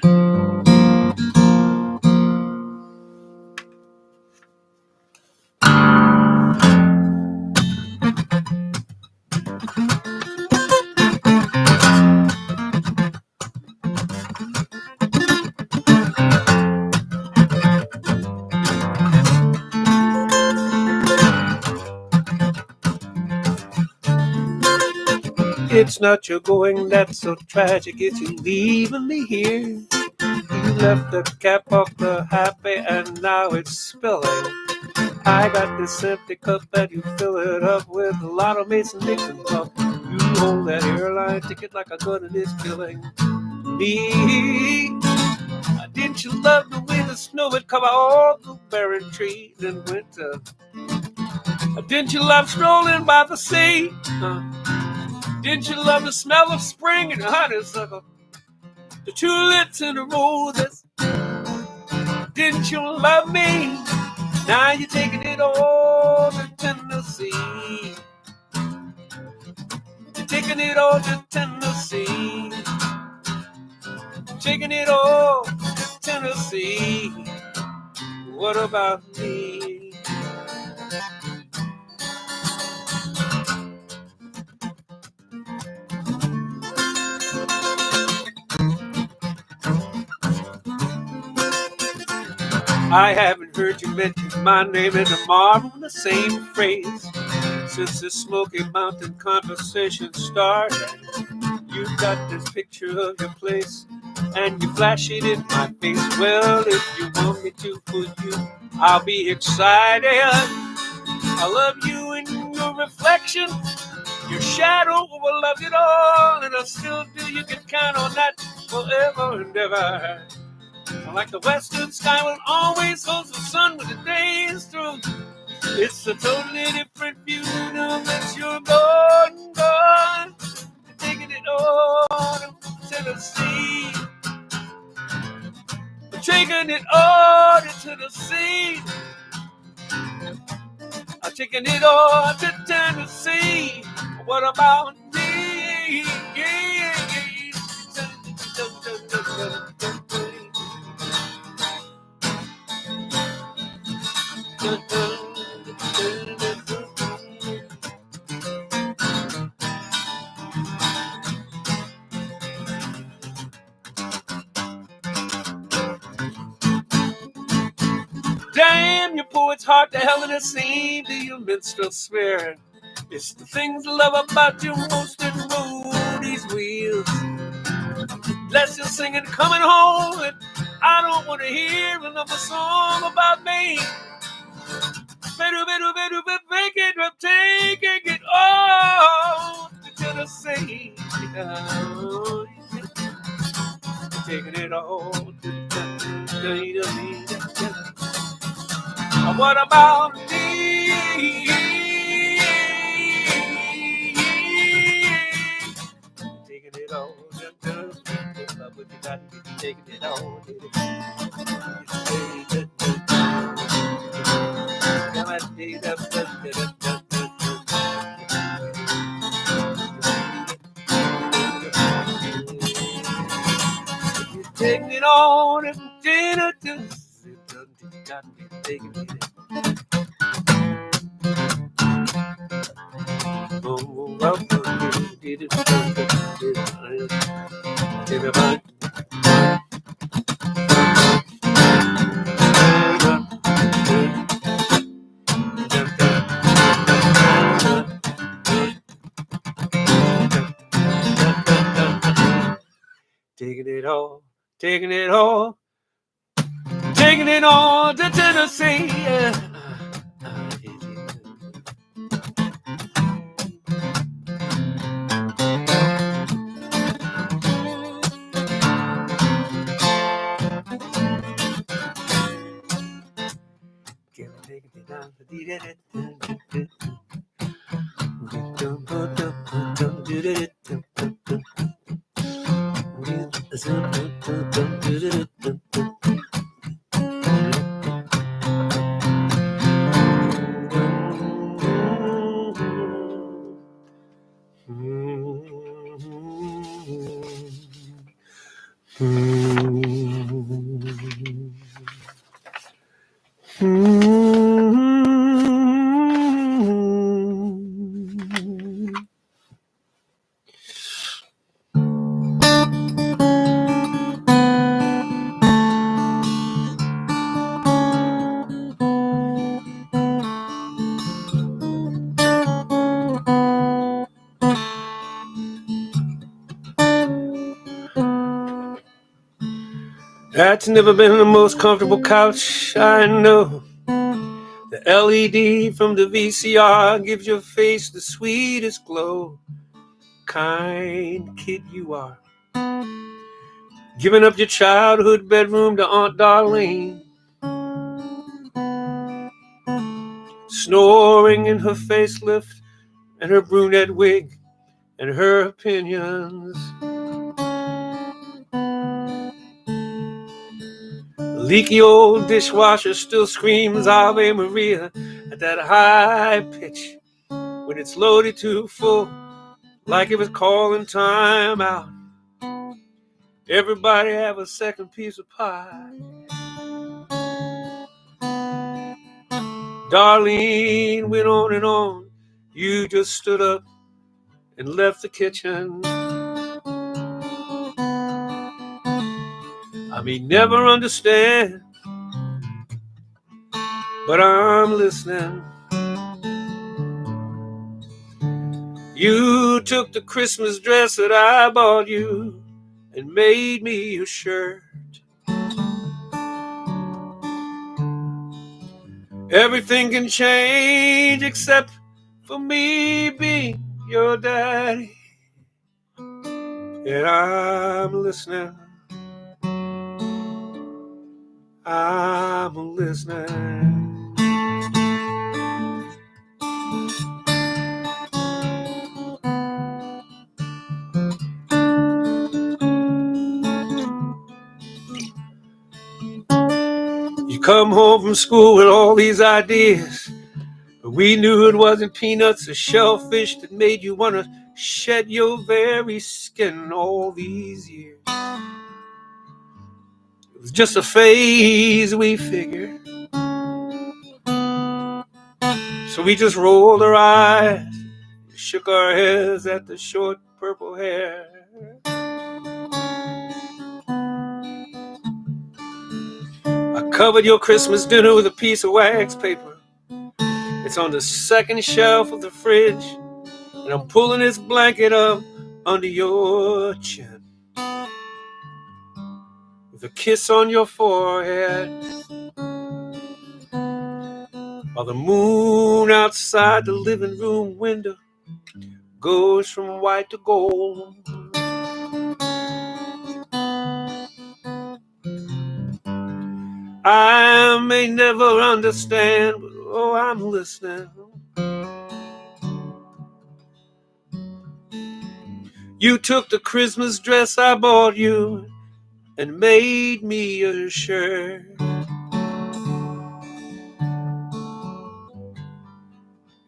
C: It's not your going that's so tragic, it's you leaving me here. You left the cap off the happy and now it's spilling. I got this empty cup and you fill it up with a lot of Mason Dixon puff. You hold that airline ticket like a gun and it's killing me. Didn't you love the way the snow would cover all the barren trees in winter? Didn't you love strolling by the sea? Didn't you love the smell of spring and honeysuckle? The tulips and the roses. Didn't you love me? Now you're taking it all to Tennessee. You're taking it all to Tennessee. Taking it all to Tennessee. What about me? I haven't heard you mention my name in a marvel in the same phrase since the Smoky Mountain conversation started. You got this picture of your place and you flash it in my face. Well, if you want me to put you, I'll be excited. I love you in your reflection. Your shadow will love it all, and I still do. You can count on that forever and ever. Like the western sky will always hold the sun when the day is through. It's a totally different view now that you're gone, gone. You're taking it all to Tennessee. You're taking it all to Tennessee. I'm taking it all to Tennessee. What about me? Damn, your poet's heart to hell in a scene. Do you minstrel swearing? It's the things I love about you most that move these wheels. Bless you singing, coming home, and I don't want to hear another song about me. Better, taking it all to Tennessee. Taking it all to Tennessee. What about me? Taking it all to but you got to be taking it all to taking it on and dinner to taking it. Everybody. Taking it all, taking it all, taking it all to Tennessee. That's never been the most comfortable couch I know. The LED from the VCR gives your face the sweetest glow. Kind kid you are, giving up your childhood bedroom to Aunt Darlene, snoring in her facelift and her brunette wig and her opinions. The leaky old dishwasher still screams Ave Maria at that high pitch when it's loaded too full, like it was calling time out. Everybody have a second piece of pie. Darlene went on and on. You just stood up and left the kitchen. I may never understand, but I'm listening. You took the Christmas dress that I bought you and made me a shirt. Everything can change except for me being your daddy. And I'm listening. I'm listening. You come home from school with all these ideas, but we knew it wasn't peanuts or shellfish that made you want to shed your very skin all these years. It was just a phase, we figured. So we just rolled our eyes, shook our heads at the short purple hair. I covered your Christmas dinner with a piece of wax paper. It's on the second shelf of the fridge, and I'm pulling this blanket up under your chin, with a kiss on your forehead, while the moon outside the living room window goes from white to gold. I may never understand, but oh, I'm listening. You took the Christmas dress I bought you and made me a shirt.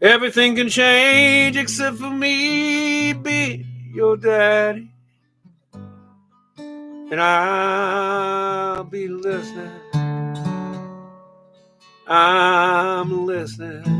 C: Everything can change except for me being your daddy, and I'll be listening. I'm listening.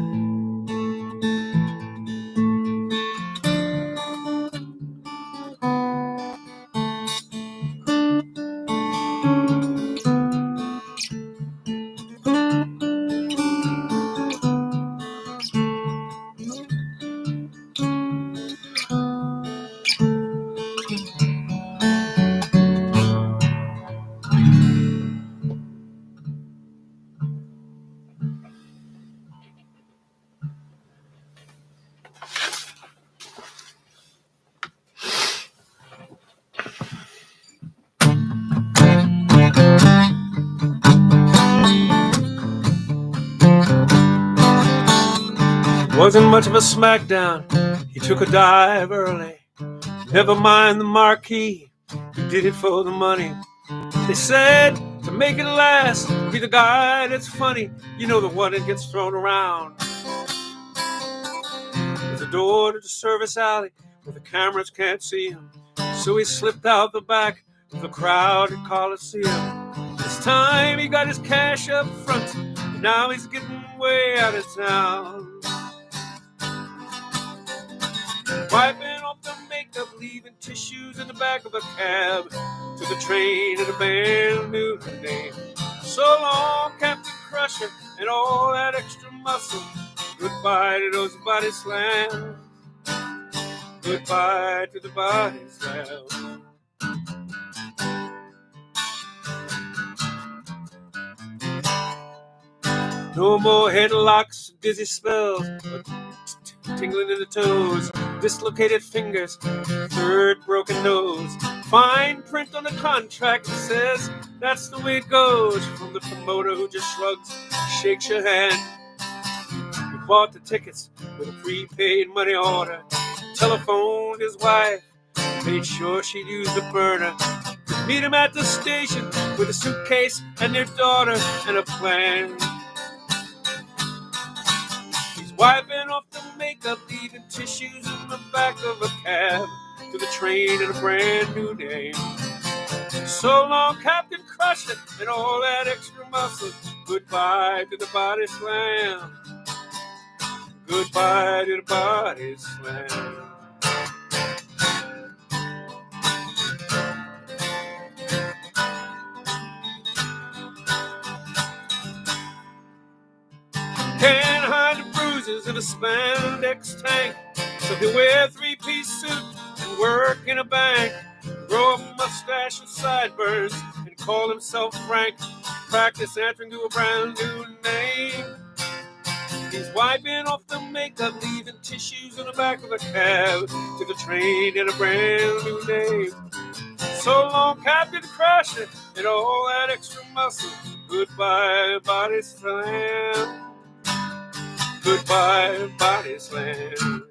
C: Wasn't much of a smackdown. He took a dive early. Never mind the marquee, he did it for the money. They said to make it last, be the guy that's funny. You know, the one that gets thrown around. There's a door to the service alley where the cameras can't see him. So he slipped out the back of the crowded Coliseum. This time he got his cash up front, and now he's getting way out of town. Wiping off the makeup, leaving tissues in the back of a cab. Took a train and a brand new name. So long, Captain Crusher, and all that extra muscle. Goodbye to those body slams. Goodbye to the body slams. No more headlocks, dizzy spells, tingling in the toes, dislocated fingers, third broken nose. Fine print on the contract that says that's the way it goes. From the promoter who just shrugs, shakes your hand. He bought the tickets with a prepaid money order, telephoned his wife, made sure she'd use the burner. Meet him at the station with a suitcase and their daughter and a plan. Wiping off the makeup, leaving tissues in the back of a cab. To the train and a brand new name. So long, Captain Crusher, and all that extra muscle. Goodbye to the body slam. Goodbye to the body slam. Can't hide the bruises in a spandex tank, so he'll wear a three-piece suit and work in a bank, grow a mustache and sideburns, and call himself Frank. Practice answering to a brand new name. He's wiping off the makeup, leaving tissues in the back of a cab. Took a train in a brand new name. So long, Captain Crusher, and all that extra muscle. Goodbye, body slam. Goodbye, body slam.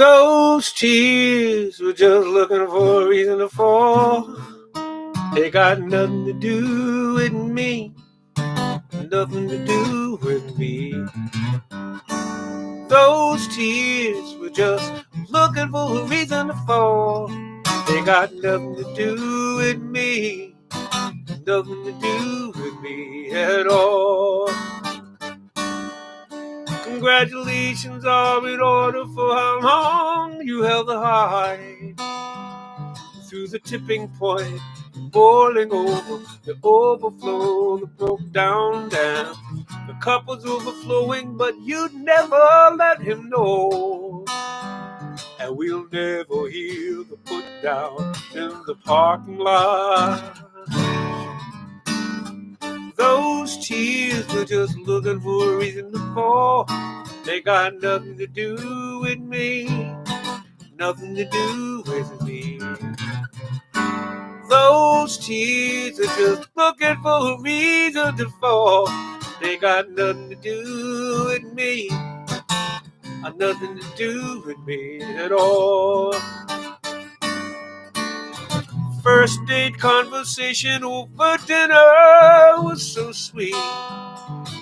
C: Those tears were just looking for a reason to fall. They got nothing to do with me, nothing to do with me. Those tears were just looking for a reason to fall. They got nothing to do with me, nothing to do with me at all. Congratulations are in order for how long you held the heart through the tipping point, boiling over, the overflow that broke down. The cup was overflowing, but you'd never let him know. And we'll never hear the put down in the parking lot. Those tears were just looking for a reason to fall. They got nothing to do with me, nothing to do with me. Those tears are just looking for a reason to fall. They got nothing to do with me, nothing to do with me at all. First date conversation over dinner was so sweet.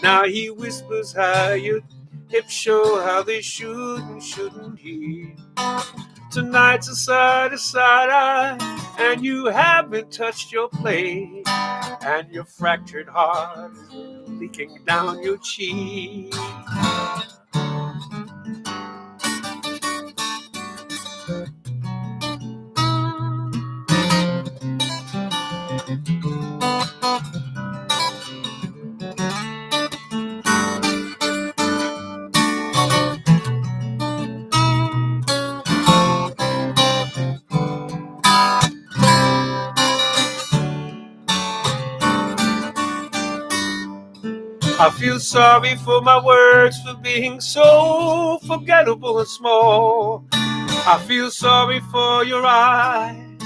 C: Now he whispers how your hips show how they should and shouldn't he. Tonight's a side-to-side eye, and you haven't touched your plate, and your fractured heart is leaking down your cheek. I feel sorry for my words for being so forgettable and small. I feel sorry for your eyes,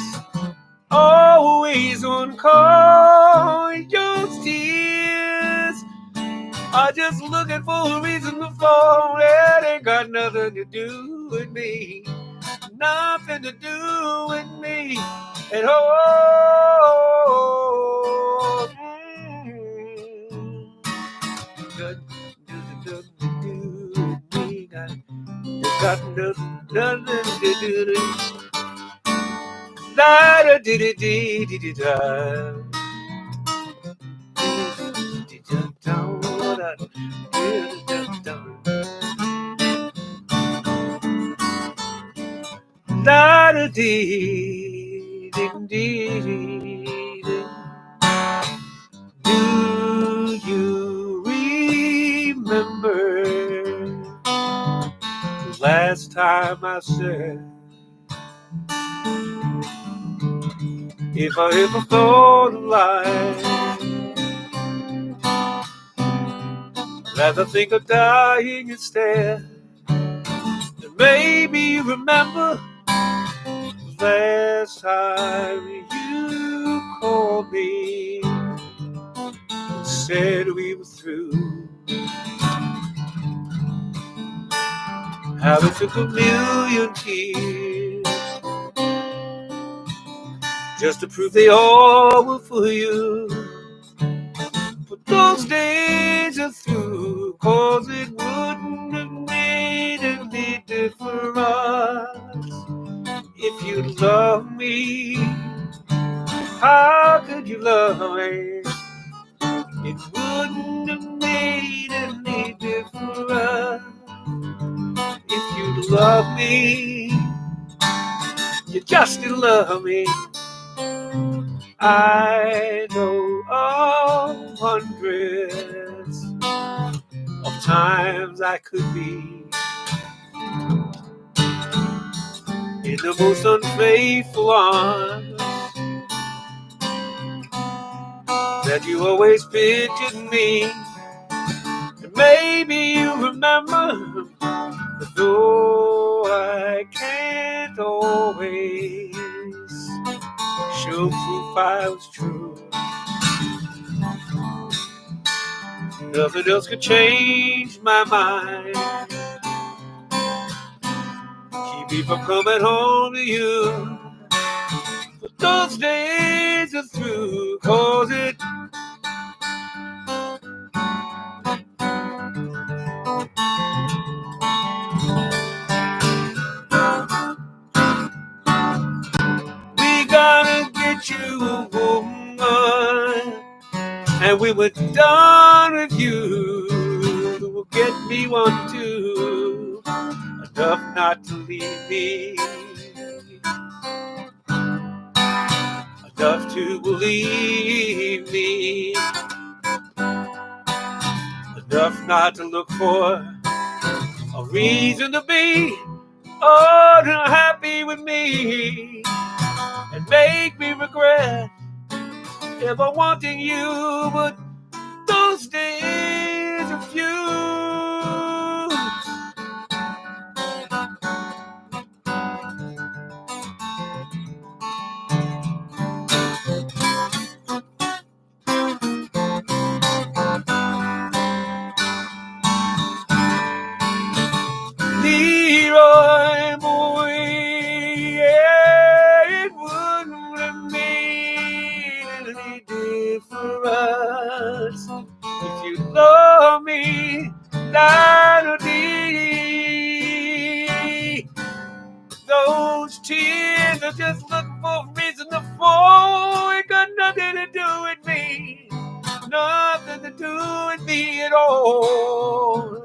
C: always on call. Your tears are just looking for a reason to fall. It ain't got nothing to do with me, nothing to do with me at all. Got nothing to do. Da da da da da Do you remember the last time I said, if I ever thought of life, rather think of dying instead? And maybe you remember the last time you called me and said we were through. How it took a million tears just to prove they all were for you. But those days are through, 'cause it wouldn't have made any difference if you loved me. How could you love me? It wouldn't have made any difference if you love me. You just didn't love me. I know of hundreds of times I could be in the most unfaithful arms that you always pictured me. And maybe you remember, but though I can't always show proof I was true, nothing else could change my mind. Keep keep from coming home to you. But those days are through, 'cause it we gotta get you a woman, and we were done with you. Get me one too, enough not to leave me, enough to believe me, enough not to look for a reason to be unhappy with me, and make me regret ever wanting you. But those days are few. Leroy boy, yeah, it wouldn't have made any difference if you love me, Dee. Those tears are just looking for a reason to fall. It got nothing to do with me, nothing to do with me at all.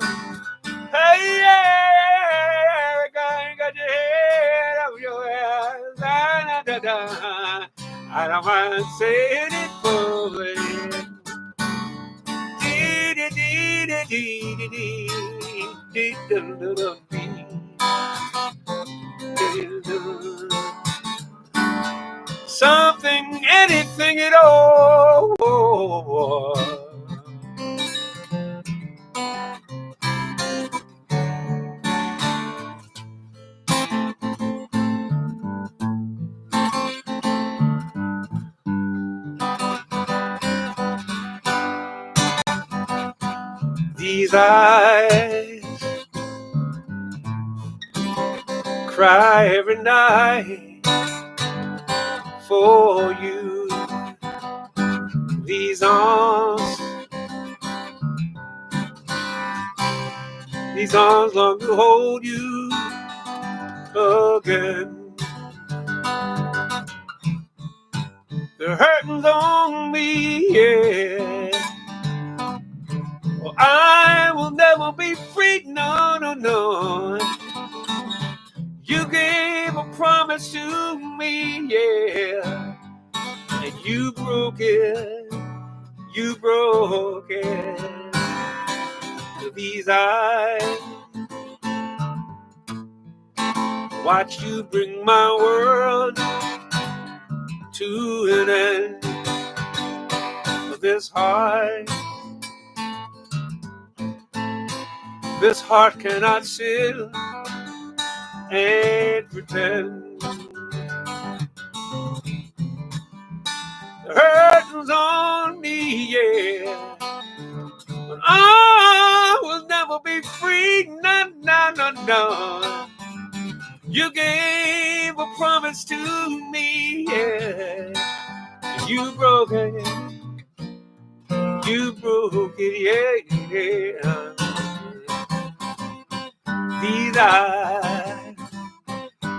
C: Hey, yeah, got your head up your ass. I don't mind saying it public. Something, anything at all. These eyes cry every night for you. These arms long to hold you again. The hurting's on me, yeah. Well, I will never be free, no, no, no. You gave a promise to me, yeah, and you broke it, you broke it. These eyes watch you bring my world to an end. This heart cannot sit and pretend. The hurting's on me, yeah, but I will never be free, no, no, no, no. You gave a promise to me, yeah, you broke it, yeah. These eyes,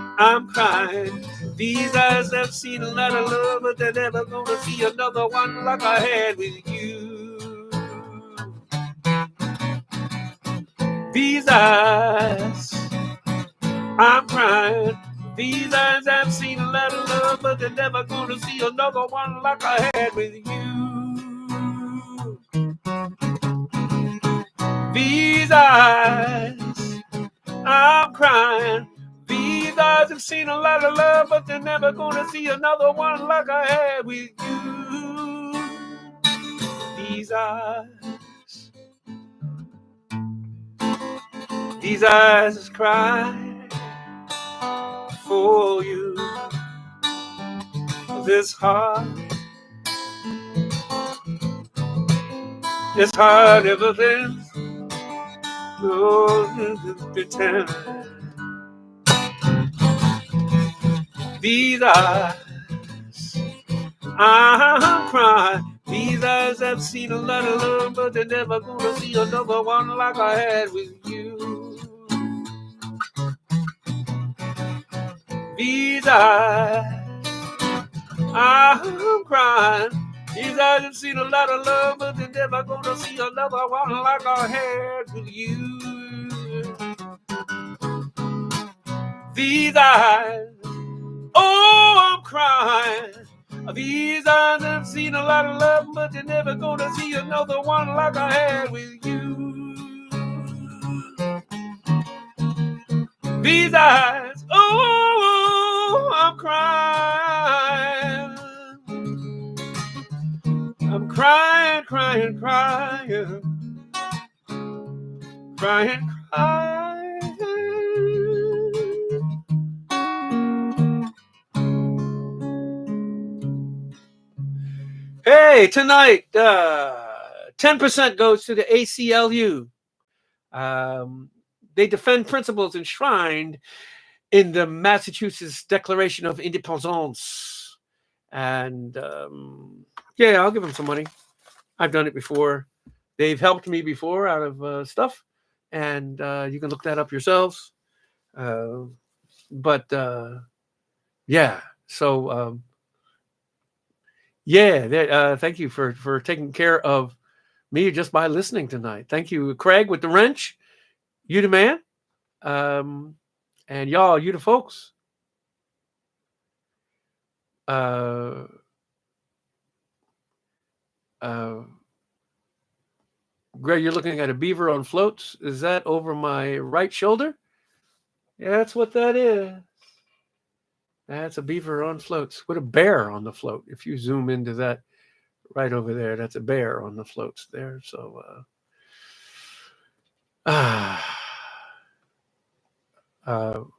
C: I'm crying. These eyes have seen a lot of love, but they're never gonna see another one like I had with you. These eyes, I'm crying. These eyes have seen a lot of love, but they're never gonna see another one like I had with you. These eyes, I'm crying. These eyes have seen a lot of love, but they're never gonna see another one like I had with you. These eyes cry for you. This heart ever been no pretend. These eyes, I'm crying. These eyes have seen a lot of love, but they're never gonna see another one like I had with you. These eyes, I'm crying. These eyes have seen a lot of love, but they're never gonna see another one like I had with you. These eyes, oh, I'm crying. These eyes have seen a lot of love, but they're never gonna see another one like I had with you. These eyes, oh, I'm crying. I'm crying, crying, crying, crying, crying. Hey, tonight, 10% goes to the ACLU. They defend principles enshrined in the Massachusetts Declaration of Independence. And yeah, I'll give them some money. I've done it before. They've helped me before out of stuff. And you can look that up yourselves. But yeah, so yeah, thank you for taking care of me just by listening tonight. Thank you, Craig with the wrench. You the man. And y'all, you the folks. Greg, you're looking at a beaver on floats. Is that over my right shoulder? Yeah, that's what that is. That's a beaver on floats with a bear on the float. If you zoom into that right over there, that's a bear on the floats there. So, I don't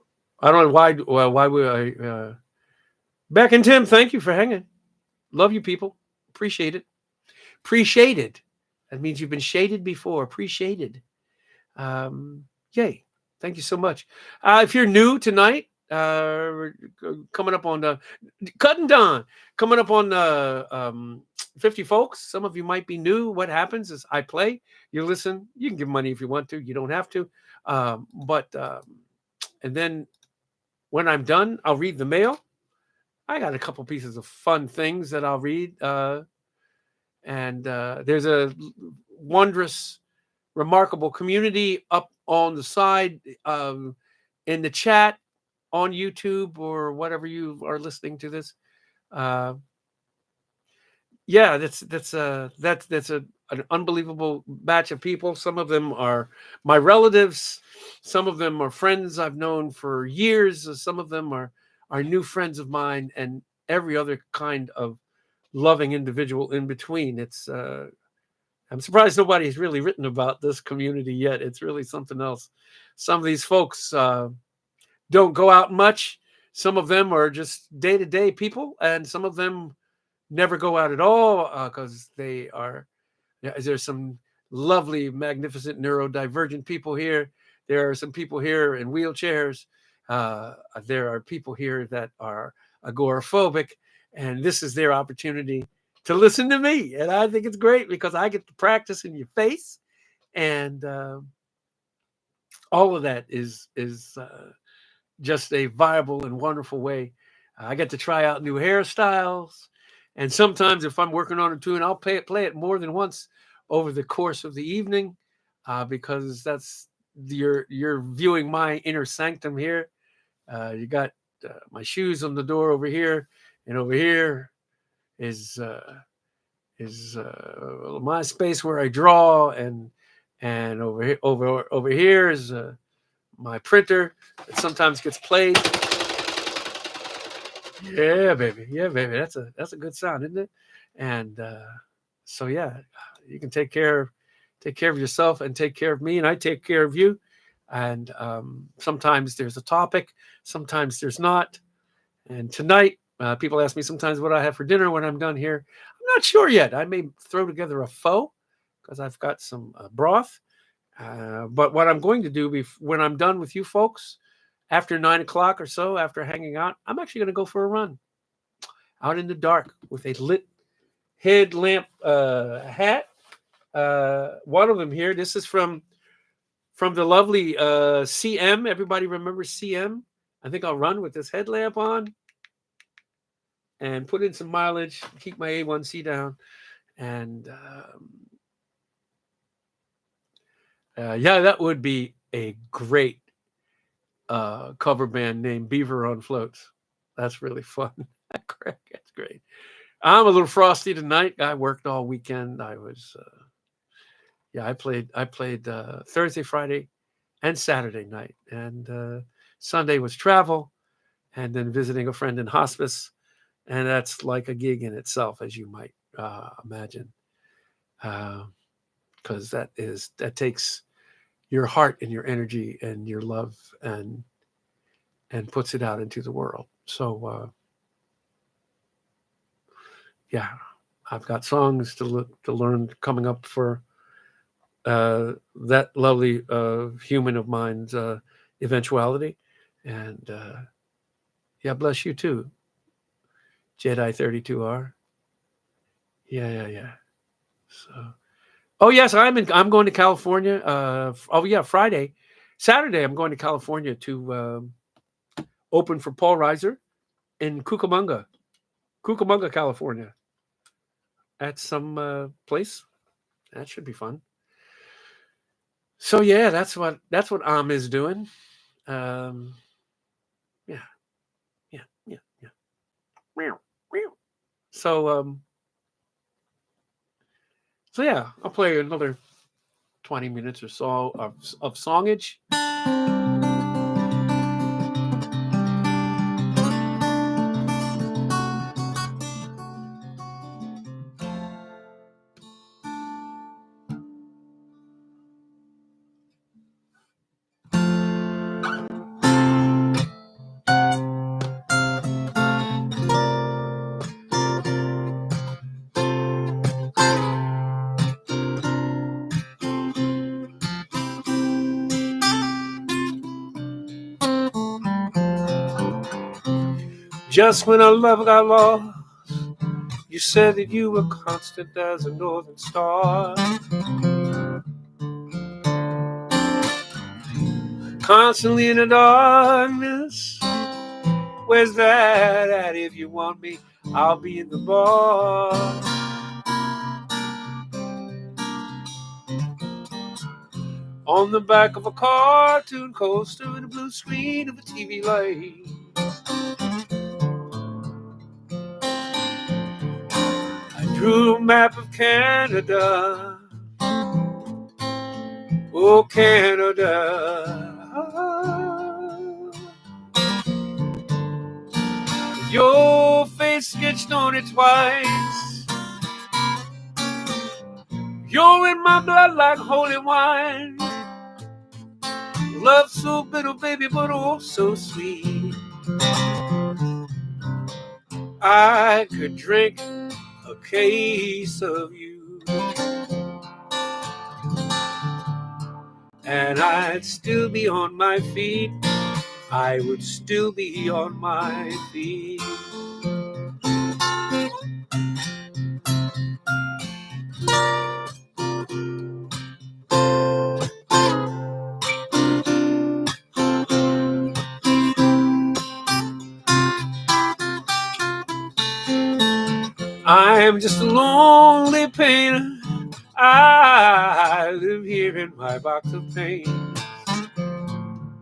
C: know why would I, Beck and Tim, thank you for hanging. Love you people. Appreciate it. Appreciated. That means you've been shaded before. Appreciated. Yay. Thank you so much. If you're new tonight, we're coming up on the Cut and Don, coming up on 50 folks. Some of you might be new. What happens is I play, you listen, you can give money if you want to, you don't have to. And then when I'm done, I'll read the mail. I got a couple pieces of fun things that I'll read. And there's a wondrous, remarkable community up on the side in the chat on YouTube or whatever you are listening to this. Yeah, that's an unbelievable batch of people. Some of them are my relatives. Some of them are friends I've known for years. Some of them are new friends of mine, and every other kind of loving individual in between. It's I'm surprised nobody's really written about this community yet. It's really something else. Some of these folks don't go out much. Some of them are just day-to-day people, and some of them never go out at all because they are. There's some lovely, magnificent neurodivergent people here. There are some people here in wheelchairs. There are people here that are agoraphobic, and this is their opportunity to listen to me. And I think it's great because I get to practice in your face, and all of that is just a viable and wonderful way. I get to try out new hairstyles, and sometimes if I'm working on a tune, I'll play it more than once over the course of the evening, because that's you're viewing my inner sanctum here. You got my shoes on the door over here, and over here is my space where I draw, and over here is my printer that sometimes gets played. Yeah, baby. That's a good sound, isn't it? And so yeah, you can take care of yourself and take care of me, and I take care of you. And sometimes there's a topic, sometimes there's not. And tonight, people ask me sometimes what I have for dinner when I'm done here. I'm not sure yet. I may throw together a pho because I've got some broth. But what I'm going to do when I'm done with you folks after 9 o'clock or so, after hanging out, I'm actually going to go for a run out in the dark with a lit headlamp hat. One of them here. This is from the lovely CM. Everybody remembers CM? I think I'll run with this headlamp on and put in some mileage, keep my A1C down. And yeah, that would be a great cover band named Beaver on Floats. That's really fun. That's great. I'm a little frosty tonight. I worked all weekend. I was, I played Thursday, Friday, and Saturday night. And Sunday was travel and then visiting a friend in hospice. And that's like a gig in itself, as you might imagine. Because that takes your heart and your energy and your love and puts it out into the world. So, yeah, I've got songs to learn coming up for that lovely human of mine's eventuality. And yeah, bless you too, Jedi 32R. Yeah. So, oh yes, I'm going to California. Friday, Saturday, I'm going to California to open for Paul Reiser in Cucamonga, California. At some place. That should be fun. So yeah, that's what Am is doing. Yeah. So yeah, I'll play another 20 minutes or so of songage. Just when our love got lost, you said that you were constant as a northern star. Constantly in the darkness. Where's that at? If you want me, I'll be in the bar. On the back of a cartoon coaster in the blue screen of a TV light. I drew a map of Canada. Oh, Canada. Your face sketched on it twice. You're in my blood like holy wine. Love so bitter, baby, but oh so sweet. I could drink a case of you, and I'd still be on my feet. I would still be on my feet. I'm just a lonely painter. I live here in my box of paint.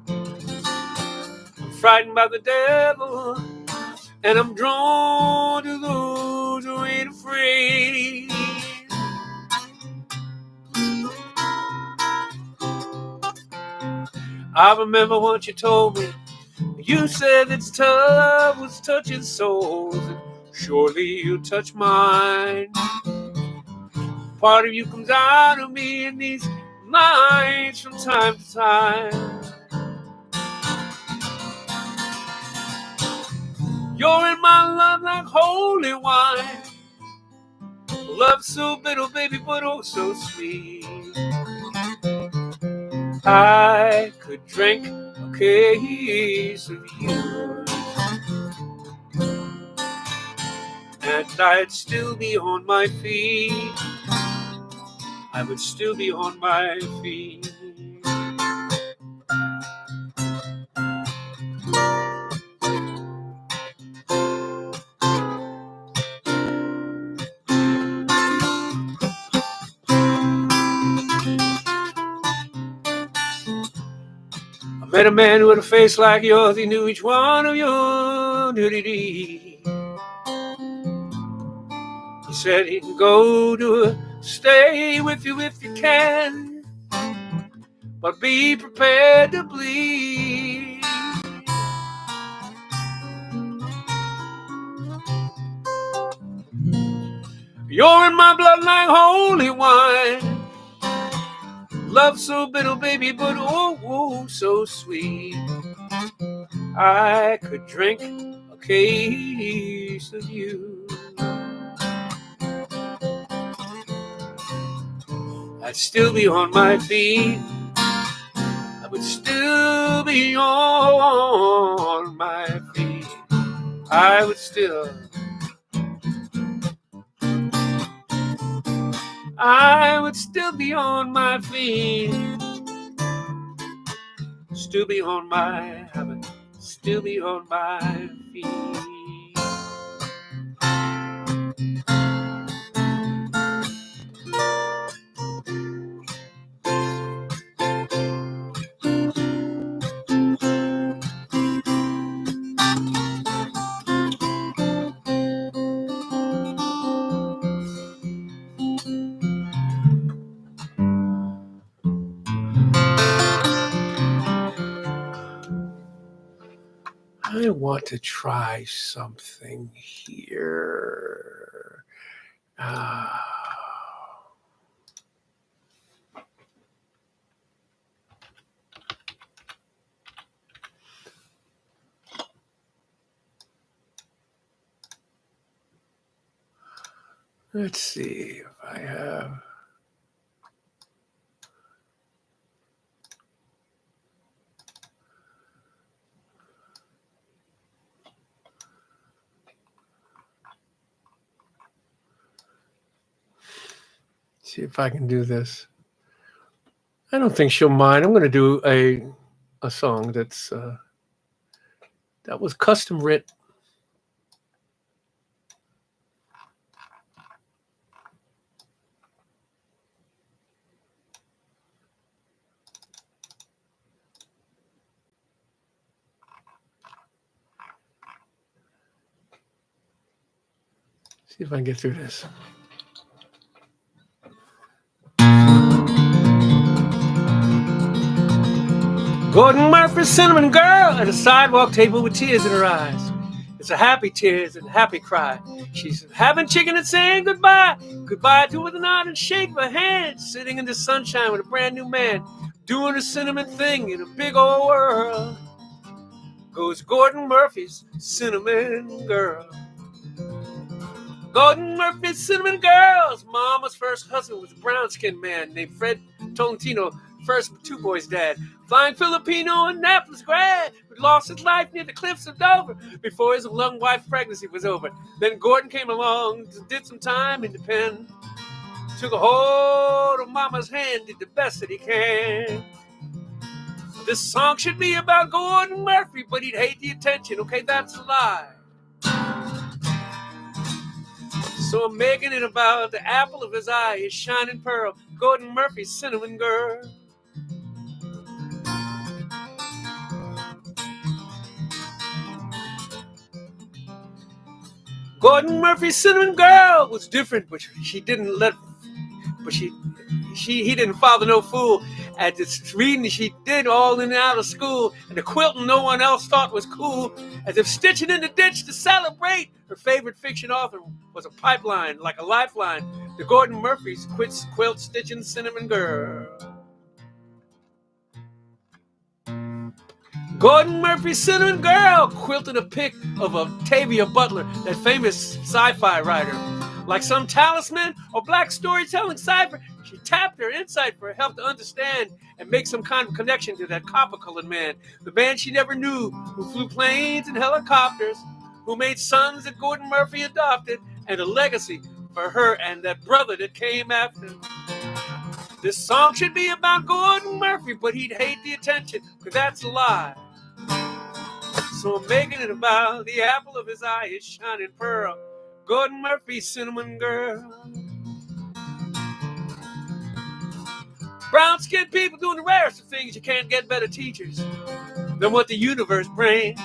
C: I'm frightened by the devil, and I'm drawn to those who ain't afraid. I remember once you told me, you said that love was touching souls, and surely you'll touch mine. Part of you comes out of me in these nights from time to time. You're in my love like holy wine. Love so bitter, baby, but oh so sweet. I could drink a case of you. And I'd still be on my feet. I would still be on my feet. I met a man with a face like yours. He knew each one of your nudity. He said he can go to stay with you if you can, but be prepared to bleed. You're in my blood like holy wine. Love so bitter, baby, but oh, oh, so sweet. I could drink a case of you. I'd still be on my feet. I would still be on my feet. I would still be on my feet. Still be on my habit. Still be on my feet. I want to try something here. Let's see if I have. See if I can do this. I don't think she'll mind. I'm going to do a song that's that was custom writ. See if I can get through this. Gordon Murphy's cinnamon girl at a sidewalk table with tears in her eyes. It's a happy tears and a happy cry. She's having chicken and saying goodbye. Goodbye to her with a nod and shake of her hand. Sitting in the sunshine with a brand new man. Doing a cinnamon thing in a big old world. Goes Gordon Murphy's cinnamon girl. Gordon Murphy's cinnamon girl's mama's first husband was a brown-skinned man named Fred Tolentino, first two boys' dad. Flying Filipino and Annapolis grad who lost his life near the cliffs of Dover before his young wife's pregnancy was over. Then Gordon came along, did some time in the pen, took a hold of mama's hand, did the best that he can. This song should be about Gordon Murphy, but he'd hate the attention. Okay, that's a lie. So I'm making it about the apple of his eye, his shining pearl, Gordon Murphy's cinnamon girl. Gordon Murphy's cinnamon girl was different, but he didn't father no fool. At this reading she did all in and out of school, and the quilting no one else thought was cool, as if stitching in the ditch to celebrate. Her favorite fiction author was a pipeline, like a lifeline. The Gordon Murphys quilt stitching cinnamon girl. Gordon Murphy's cinnamon girl quilted a pic of Octavia Butler, that famous sci-fi writer. Like some talisman or black storytelling cipher, she tapped her insight for help to understand and make some kind of connection to that copper-colored man. The man she never knew, who flew planes and helicopters, who made sons that Gordon Murphy adopted, and a legacy for her and that brother that came after. This song should be about Gordon Murphy, but he'd hate the attention, because that's a lie. So I'm making it about the apple of his eye, his shining pearl, Gordon Murphy, cinnamon girl. Brown-skinned people doing the rarest of things. You can't get better teachers than what the universe brings.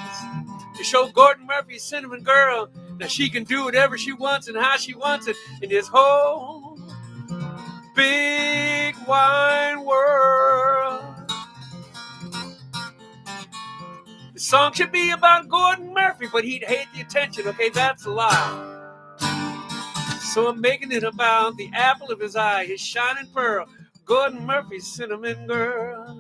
C: To show Gordon Murphy, cinnamon girl, that she can do whatever she wants and how she wants it in this whole big wide world. The song should be about Gordon Murphy, but he'd hate the attention. Okay, that's a lie. So I'm making it about the apple of his eye, his shining pearl, Gordon Murphy, cinnamon girl.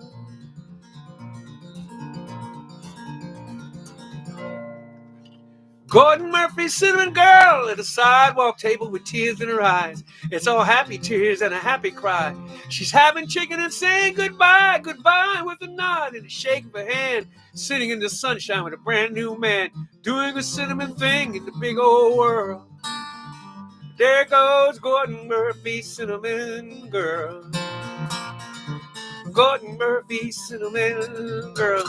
C: Gordon Murphy, cinnamon girl, at a sidewalk table with tears in her eyes. It's all happy tears and a happy cry. She's having chicken and saying goodbye, goodbye with a nod and a shake of her hand. Sitting in the sunshine with a brand new man, doing a cinnamon thing in the big old world. There goes Gordon Murphy, cinnamon girl. Gordon Murphy, cinnamon girl.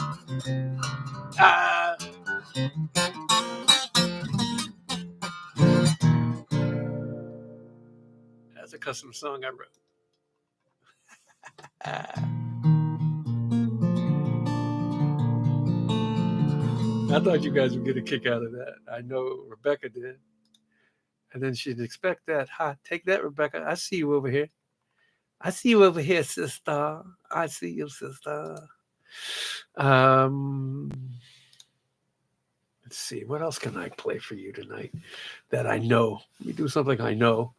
C: That's a custom song I wrote. I thought you guys would get a kick out of that. I know Rebecca did. And then she'd expect that. Ha, take that, Rebecca. I see you over here. I see you over here, sister. I see you, sister. Let's see. What else can I play for you tonight that I know? Let me do something I know.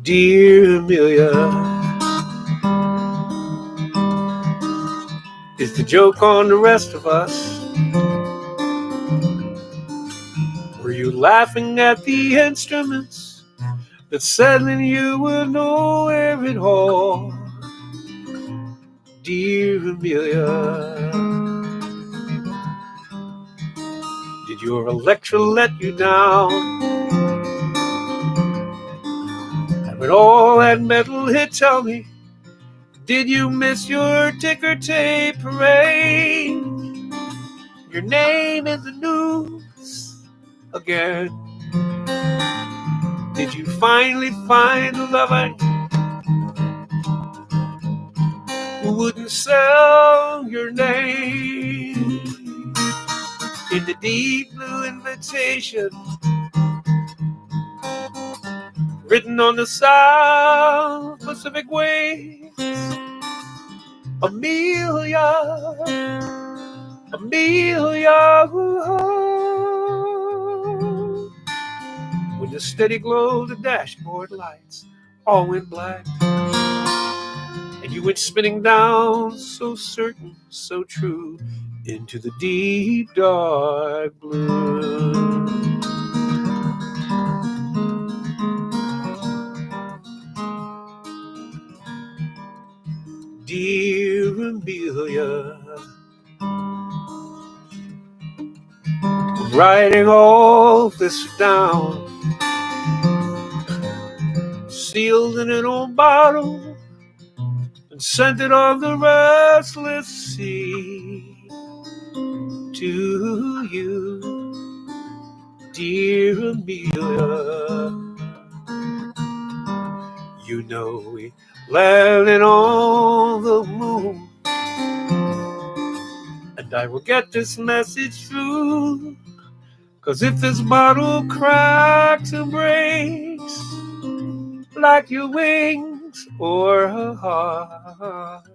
C: Dear Amelia, is the joke on the rest of us? Were you laughing at the instruments that suddenly you would know it all? Dear Amelia, did your Electra let you down? And when all that metal hit, tell me, did you miss your ticker tape parade? Your name in the news again. Did you finally find a lover who wouldn't sell your name? In the deep blue invitation written on the South Pacific waves, Amelia, Amelia, when the steady glow of the dashboard lights all went black, and you went spinning down, so certain, so true, into the deep dark blue. Dear Amelia, writing all this down, sealed in an old bottle, and sent it on the restless sea. To you, dear Amelia, You know we landed on the moon, and I will get this message through. 'Cause if this bottle cracks or breaks, like your wings or a heart,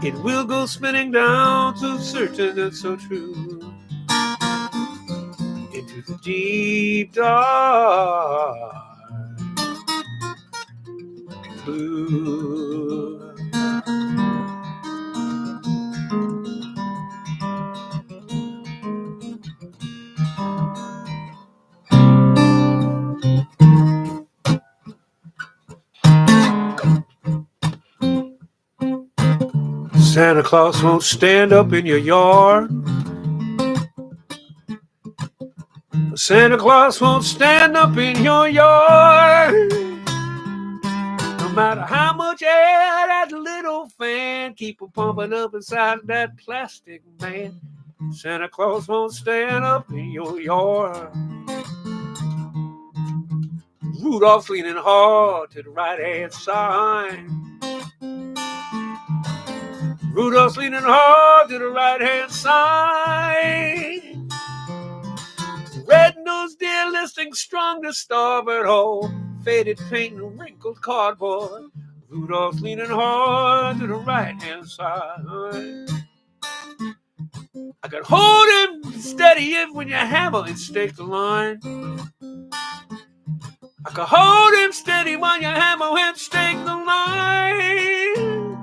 C: it will go spinning down, so certain and so true, into the deep dark blue. Santa Claus won't stand up in your yard. Santa Claus won't stand up in your yard. No matter how much air that little fan keep pumping up inside that plastic man, Santa Claus won't stand up in your yard. Rudolph's leaning hard to the right-hand side. Rudolph's leaning hard to the right-hand side. Red-nosed deer listing strong to starboard hole. Faded paint and wrinkled cardboard. Rudolph's leaning hard to the right-hand side. I could hold him steady if when you hammer and stake the line. I could hold him steady while you hammer and stake the line.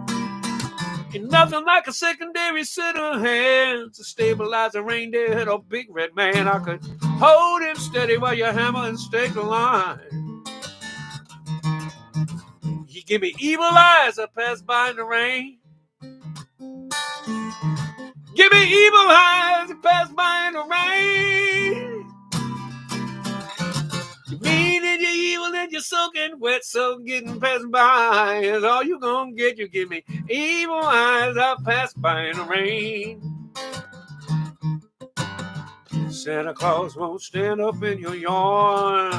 C: Ain't nothing like a secondary set of hands to stabilize a reindeer head or big red man. I could hold him steady while you hammer and stake the line. He give me evil eyes I pass by in the rain. Give me evil eyes I pass by in the rain. You mean and you're evil and you're soaking wet, so getting passing by is all you gonna get. You give me evil eyes I pass by in the rain. Santa Claus won't stand up in your yard.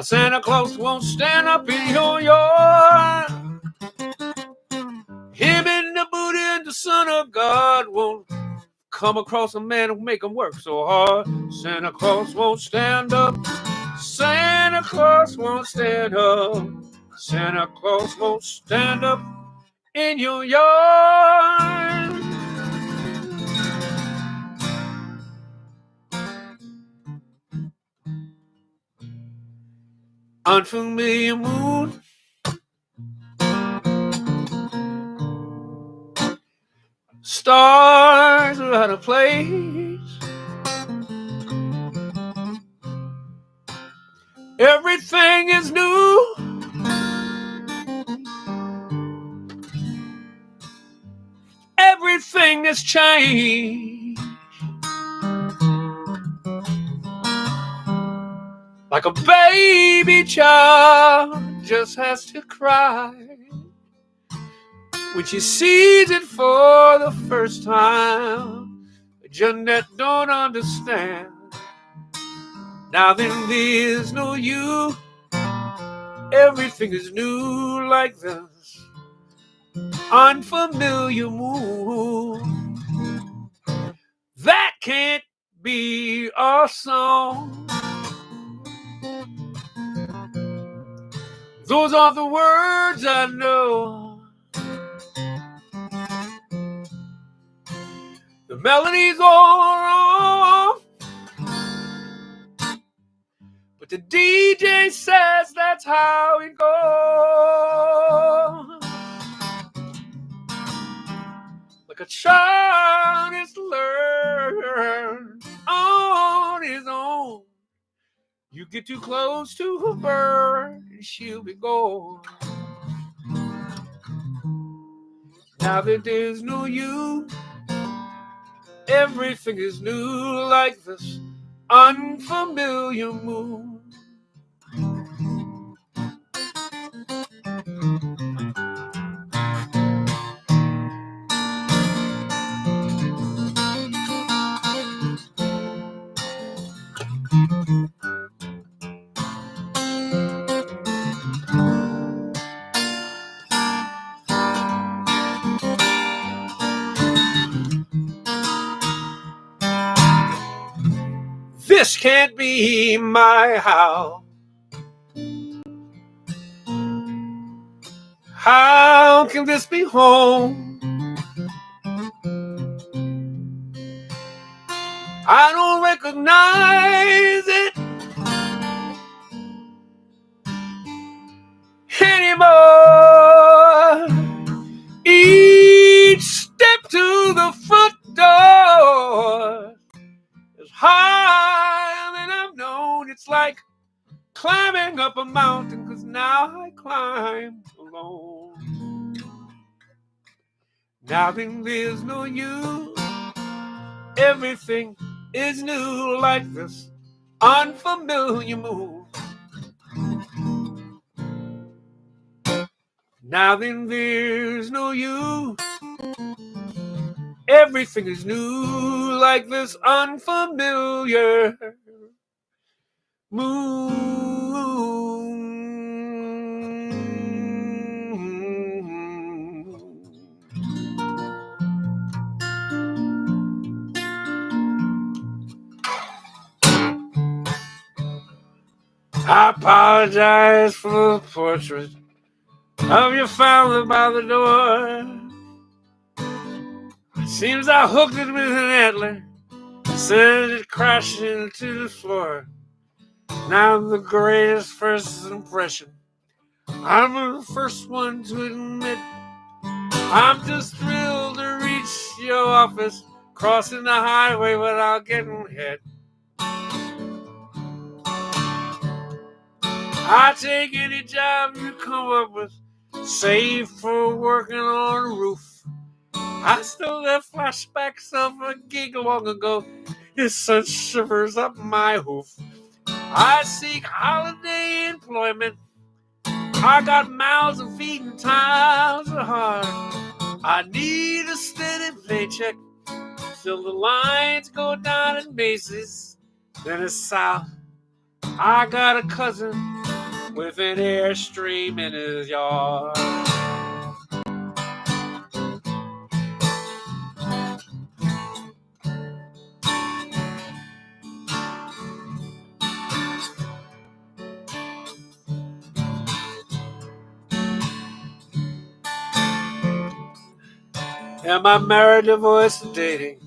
C: Santa Claus won't stand up in your yard. Him and the Buddha and the Son of God won't come across a man who make him work so hard. Santa Claus won't stand up. Santa Claus won't stand up. Santa Claus won't stand up in your yard. Unfamiliar moon, stars are out of place. Everything is new. Everything has changed. Like a baby child just has to cry when she sees it for the first time. Jeanette don't understand. Now then there's no you. Everything is new like this unfamiliar moon. That can't be our song. Those are the words I know. The melody's all wrong, but the DJ says that's how it goes. Like a child is learn on his own. You get too close to a bird and she'll be gone. Now that there's no you, everything is new like this unfamiliar moon. can't be my house. How can this be home? I don't recognize it anymore. Each step to the front door is higher than I've known. It's like climbing up a mountain, 'cause now I climb alone. Now then there's no use. Everything is new, like this unfamiliar move. Now then there's no you. Everything is new, like this unfamiliar moon. I apologize for the portrait of your family by the door. It seems I hooked it with an antler, sent it crashing to the floor. Now the greatest first impression, I'm the first one to admit, I'm just thrilled to reach your office, crossing the highway without getting hit. I take any job you come up with, save for working on a roof. I still have flashbacks of a gig long ago. It sent shivers up my hoof. I seek holiday employment. I got mouths to feed and times are hard. I need a steady paycheck till the lines go down in Macy's. Then it's south. I got a cousin with an Airstream in his yard. Am I married, divorced, or dating?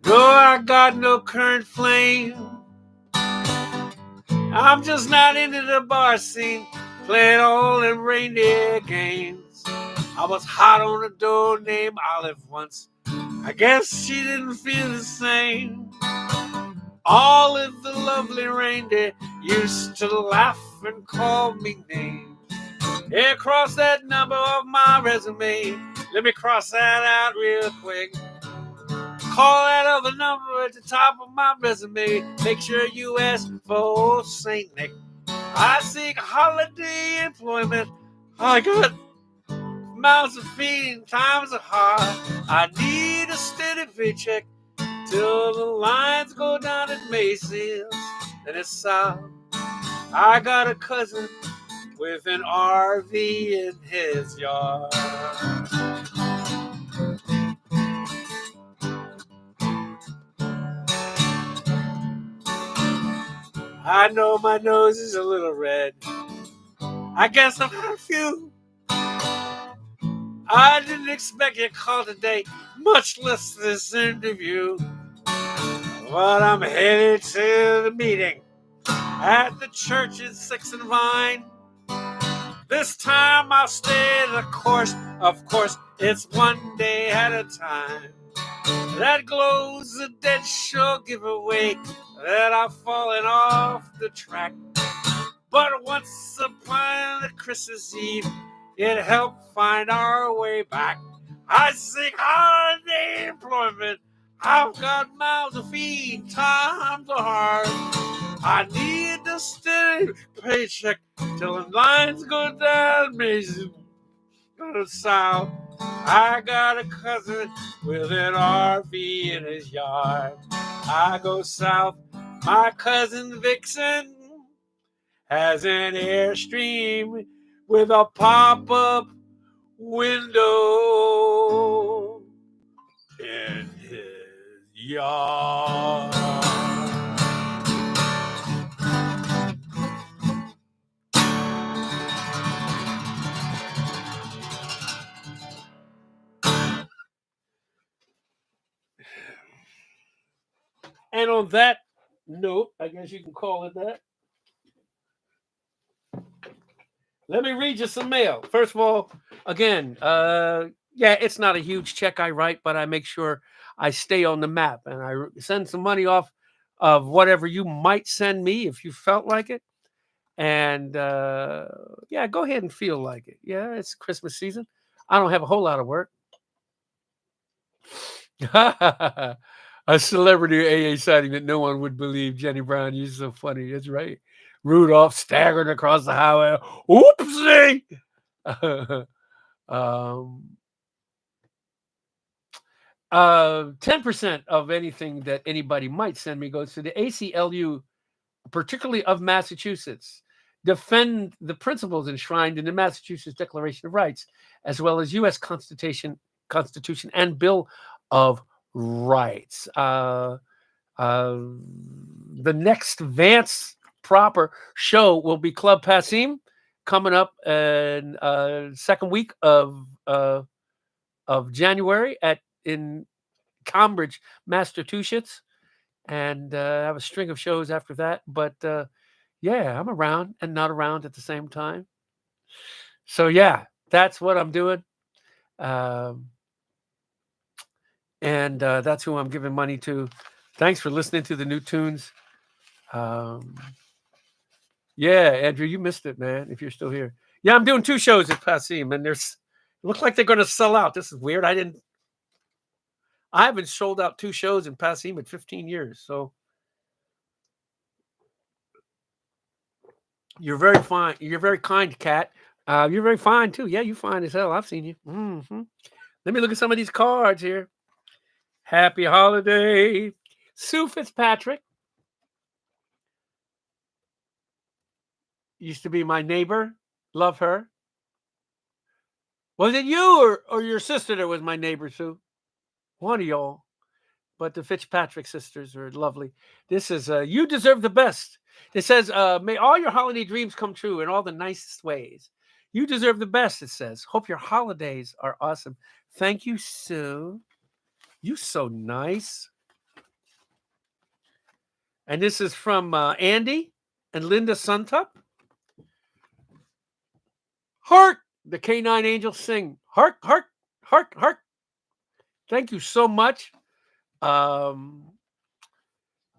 C: No, I got no current flame. I'm just not into the bar scene, playing all them reindeer games. I was hot on a doe named Olive once. I guess she didn't feel the same. Olive, the lovely reindeer, used to laugh and call me names. Yeah, cross that number off my resume. Let me cross that out real quick. Call that other number at the top of my resume. Make sure you ask for old Saint Nick. I seek holiday employment. I got mouths to feed and times are hard. I need a steady paycheck till the lines go down at Macy's. And it's south. I got a cousin with an RV in his yard. I know my nose is a little red. I guess I've had a few. I didn't expect your call today, much less this interview. But I'm headed to the meeting at the church at 6th and Vine. This time I'll stay the course. Of course, it's one day at a time. That glow's a dead sure giveaway that I've fallen off the track. But once upon a Christmas Eve, it helped find our way back. I seek holiday employment. I've got mouths to feed, times are hard. I need a steady paycheck till the lines go down Macy's to the south. I got a cousin with an RV in his yard. I go south. My cousin Vixen has an Airstream with a pop-up window in his yard. And on that note, I guess you can call it that. Let me read you some mail. First of all, again, it's not a huge check I write, but I make sure I stay on the map and I send some money off of whatever you might send me if you felt like it. And go ahead and feel like it. Yeah, it's Christmas season. I don't have a whole lot of work. A celebrity AA sighting that no one would believe. Jenny Brown, you're so funny. That's right. Rudolph staggering across the highway. Oopsie! 10% of anything that anybody might send me goes to the ACLU, particularly of Massachusetts. Defend the principles enshrined in the Massachusetts Declaration of Rights, as well as U.S. Constitution and Bill of Rights. The next Vance proper show will be Club Passim, coming up in second week of January in Cambridge, Massachusetts, and I have a string of shows after that. But I'm around and not around at the same time. So that's what I'm doing, and that's who I'm giving money to. Thanks for listening to the new tunes. Andrew, you missed it, man. If you're still here, I'm doing 2 shows at Passim, and it looks like they're going to sell out. This is weird. I haven't sold out 2 shows in Passim in 15 years. So you're very fine. You're very kind, Kat. You're very fine too. Yeah, you fine as hell. I've seen you. Mm-hmm. Let me look at some of these cards here. Happy holiday, Sue Fitzpatrick. Used to be my neighbor. Love her. Was it you or your sister that was my neighbor, Sue? One of y'all. But the Fitzpatrick sisters are lovely. This is You Deserve the Best. It says, may all your holiday dreams come true in all the nicest ways. You deserve the best, it says. Hope your holidays are awesome. Thank you, Sue. You so nice. And this is from Andy and Linda Suntup. Hark! The K9 angels sing. Hark, hark, hark, hark. Thank you so much. Andy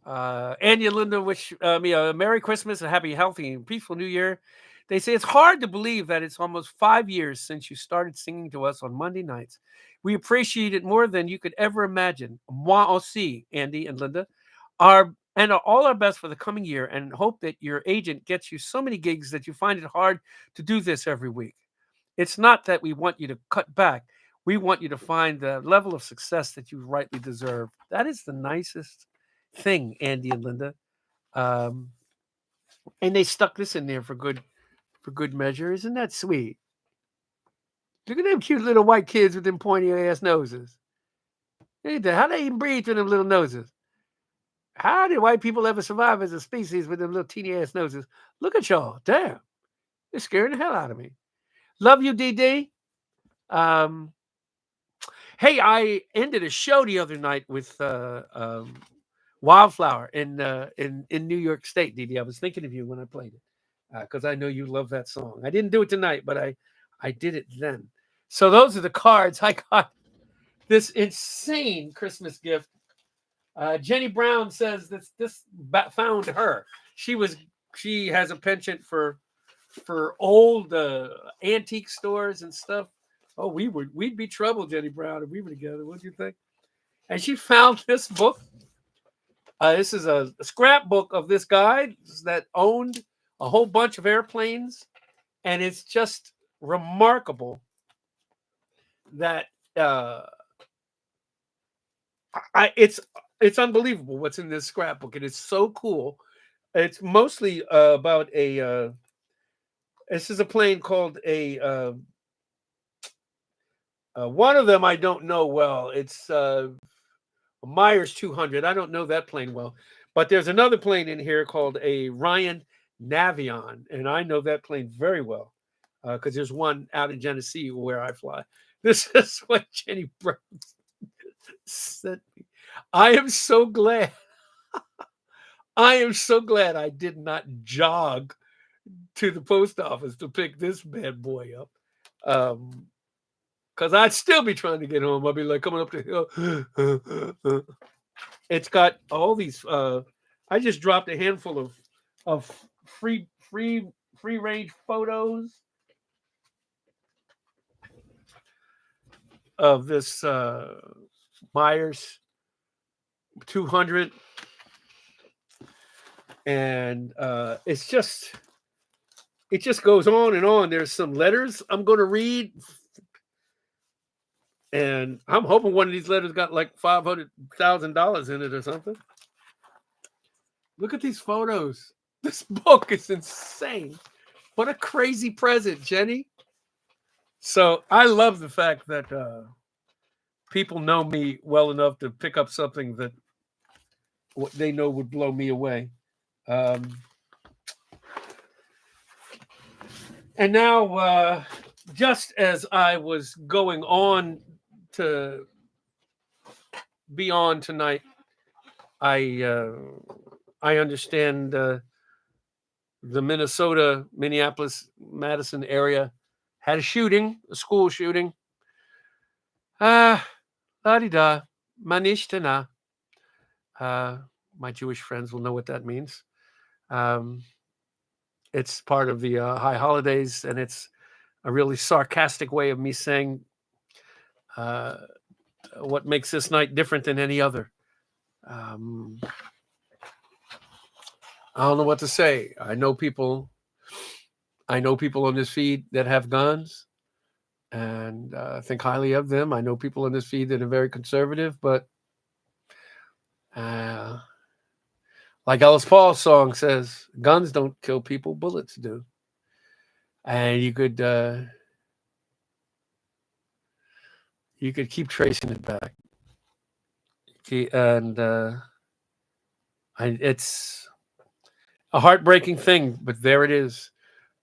C: and Linda wish me a Merry Christmas, a happy, healthy, and peaceful New Year. They say it's hard to believe that it's almost 5 years since you started singing to us on Monday nights. We appreciate it more than you could ever imagine. Moi aussi, Andy and Linda, are all our best for the coming year, and hope that your agent gets you so many gigs that you find it hard to do this every week. It's not that we want you to cut back. We want you to find the level of success that you rightly deserve. That is the nicest thing, Andy and Linda. And they stuck this in there for good measure. Isn't that sweet? Look at them cute little white kids with them pointy ass noses. How they even breathe with them little noses? How did white people ever survive as a species with them little teeny ass noses? Look at y'all. Damn. They're scaring the hell out of me. Love you, DD. Hey, I ended a show the other night with Wildflower in New York State, DD. I was thinking of you when I played it because I know you love that song. I didn't do it tonight, but I did it then. So those are the cards. I got this insane Christmas gift. Jenny Brown says this found her. She has a penchant for old antique stores and stuff. Oh, we'd be trouble, Jenny Brown, if we were together. What do you think? And she found this book. This is a scrapbook of this guy that owned a whole bunch of airplanes, and it's just remarkable that it's unbelievable what's in this scrapbook. It is so cool. It's mostly about a. This is a plane called a. One of them I don't know well. It's Myers 200. I don't know that plane well, but there's another plane in here called a Ryan Navion, and I know that plane very well because there's one out in Genesee where I fly. This is what Jenny Brown sent me. I am so glad. I am so glad I did not jog to the post office to pick this bad boy up. Because I'd still be trying to get home. I'd be like coming up the hill. It's got all these. I just dropped a handful of free range photos of this Myers 200, and it just goes on and on. There's some letters I'm going to read, and I'm hoping one of these letters got like $500,000 in it or something. Look at these photos. This book is insane. What a crazy present, Jenny. So I love the fact that people know me well enough to pick up something that what they know would blow me away. And now, just as I was going on to be on tonight, I understand the Minneapolis, Madison area had a shooting, a school shooting. La-di-da, manishtana. My Jewish friends will know what that means. It's part of the high holidays, and it's a really sarcastic way of me saying what makes this night different than any other. I don't know what to say. I know people on this feed that have guns, and think highly of them. I know people on this feed that are very conservative, but like Ellis Paul's song says, guns don't kill people, bullets do. And you could keep tracing it back. And it's a heartbreaking thing, but there it is.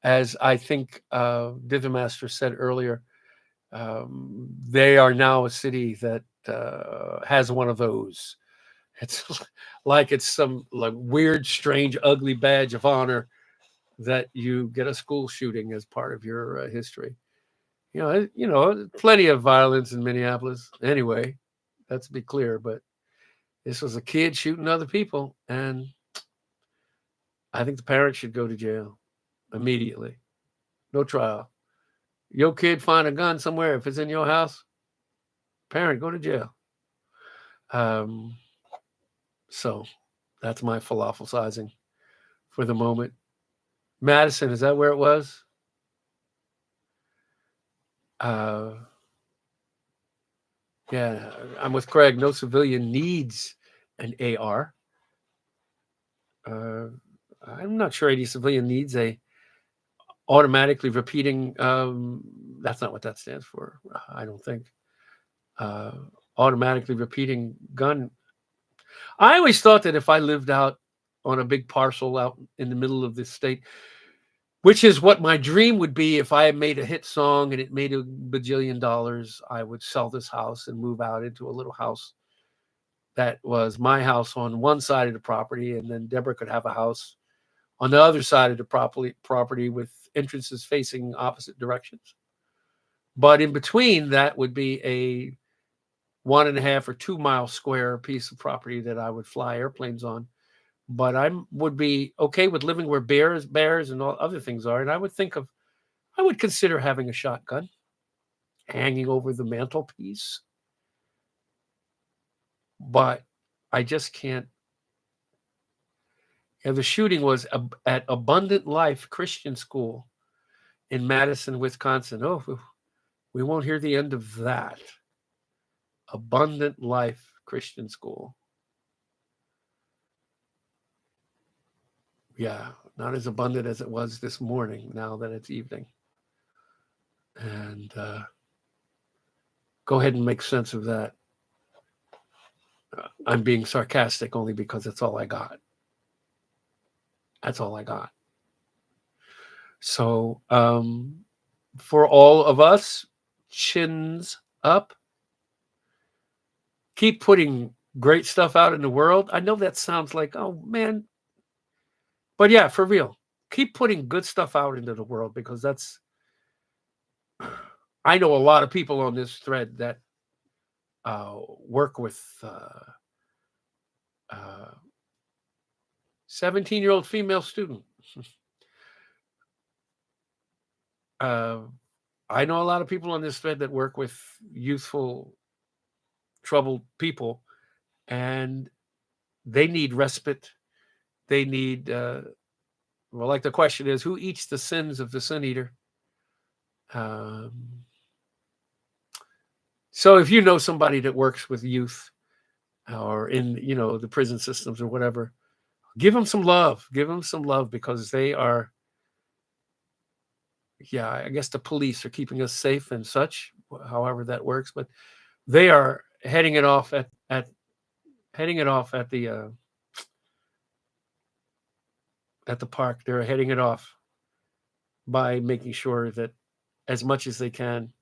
C: As I think Divamaster said earlier, they are now a city that has one of those. It's like it's some like weird, strange, ugly badge of honor that you get a school shooting as part of your history. You know, plenty of violence in Minneapolis. Anyway, let's be clear, but this was a kid shooting other people, and I think the parents should go to jail immediately. No trial. Your kid find a gun somewhere, if it's in your house, parent, go to jail. So that's my falafel sizing for the moment. Madison, is that where it was? Yeah, I'm with Craig. No civilian needs an AR. I'm not sure any civilian needs a automatically repeating. That's not what that stands for. I don't think. Automatically repeating gun. I always thought that if I lived out on a big parcel out in the middle of this state, which is what my dream would be if I made a hit song and it made $1 bajillion, I would sell this house and move out into a little house that was my house on one side of the property, and then Deborah could have a house on the other side of the property with entrances facing opposite directions. But in between that would be a 1.5 or 2 mile square piece of property that I would fly airplanes on. But I would be okay with living where bears and all other things are. And I would consider having a shotgun hanging over the mantelpiece. But I just can't. Yeah, the shooting was at Abundant Life Christian School in Madison, Wisconsin. Oh, we won't hear the end of that. Abundant Life Christian School. Yeah, not as abundant as it was this morning, now that it's evening. And go ahead and make sense of that. I'm being sarcastic only because that's all I got. That's all I got. So for all of us, chins up. Keep putting great stuff out in the world. I know that sounds like, oh man,
D: But yeah, for real, keep putting good stuff out into the world, because that's, I know a lot of people on this thread that work with 17-year-old female student. I know a lot of people on this thread that work with youthful, troubled people, and they need respite. They need, well, like the question is, who eats the sins of the sin eater? So if you know somebody that works with youth or in, the prison systems or whatever, give them some love. Give them some love, because they are, yeah, I guess the police are keeping us safe and such, however that works, but they are heading it off at the park. They're heading it off by making sure that as much as they can,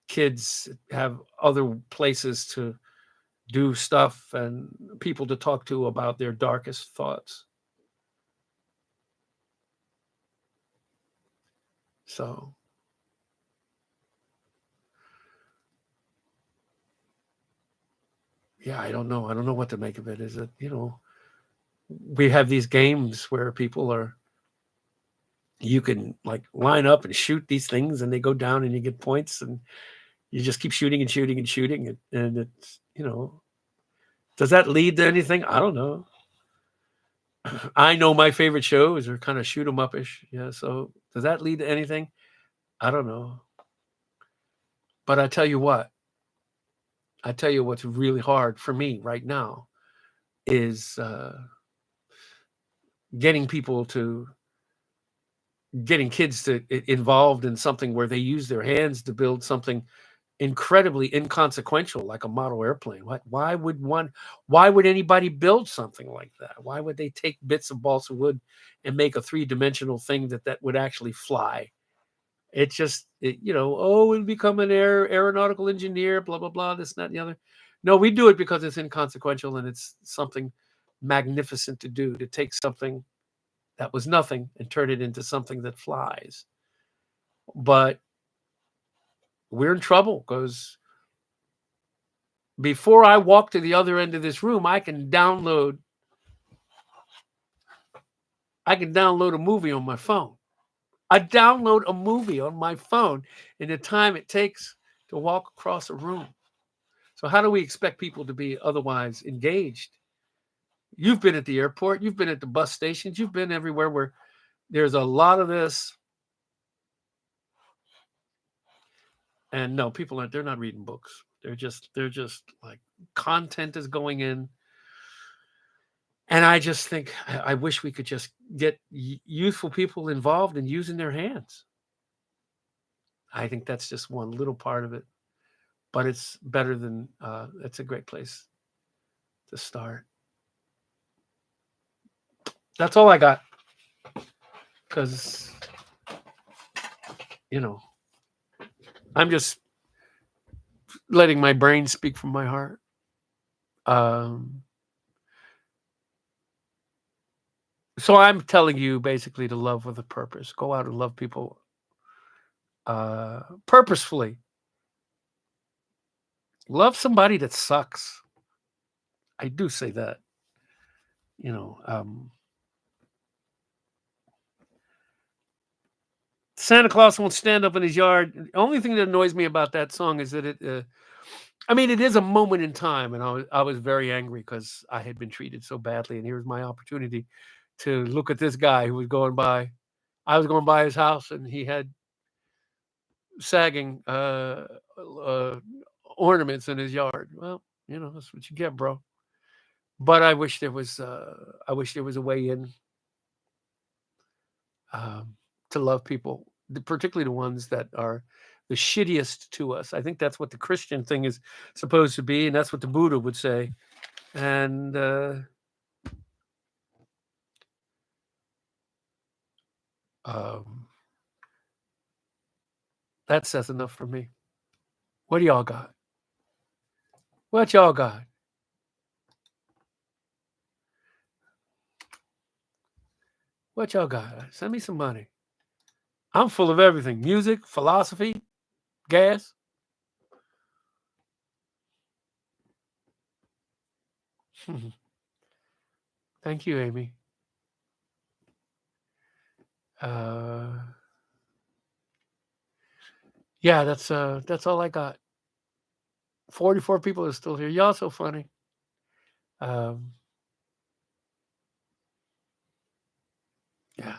D: kids have other places to do stuff and people to talk to about their darkest thoughts. So, yeah, I don't know. I don't know what to make of it. Is it, we have these games where you can like line up and shoot these things and they go down and you get points, and you just keep shooting and shooting and shooting. And it's, does that lead to anything? I don't know. I know my favorite shows are kind of shoot 'em up-ish. Yeah. So does that lead to anything? I don't know. But I tell you what's really hard for me right now is getting kids to involved in something where they use their hands to build something incredibly inconsequential, like a model airplane. Why would anybody build something like that? Why would they take bits of balsa wood and make a 3-dimensional thing that would actually fly? It just, we'll become an aeronautical engineer, blah, blah, blah, this, that, and the other. No, we do it because it's inconsequential and it's something magnificent to do, to take something that was nothing and turn it into something that flies. But we're in trouble, because before I walk to the other end of this room, I can download a movie on my phone. I download a movie on my phone in the time it takes to walk across a room. So how do we expect people to be otherwise engaged? You've been at the airport, you've been at the bus stations, you've been everywhere where there's a lot of this. And no, they're not reading books. They're just like, content is going in. And I just think, I wish we could just get youthful people involved in using their hands. I think that's just one little part of it, but it's better than, it's a great place to start. That's all I got. Because, I'm just letting my brain speak from my heart. So I'm telling you basically to love with a purpose. Go out and love people purposefully. Love somebody that sucks. I do say that. Santa Claus won't stand up in his yard. The only thing that annoys me about that song is that it is a moment in time, and I was very angry because I had been treated so badly, and here's my opportunity to look at this guy who was going by. I was going by his house, and he had sagging ornaments in his yard. Well, that's what you get, bro. But I wish there was a way in to love people, particularly the ones that are the shittiest to us. I think that's what the Christian thing is supposed to be, and that's what the Buddha would say. And that says enough for me. What do y'all got? What y'all got? What y'all got? Send me some money. I'm full of everything. Music, philosophy, gas. Thank you, Amy. Yeah, that's all I got. 44 people are still here. Y'all so funny. Yeah.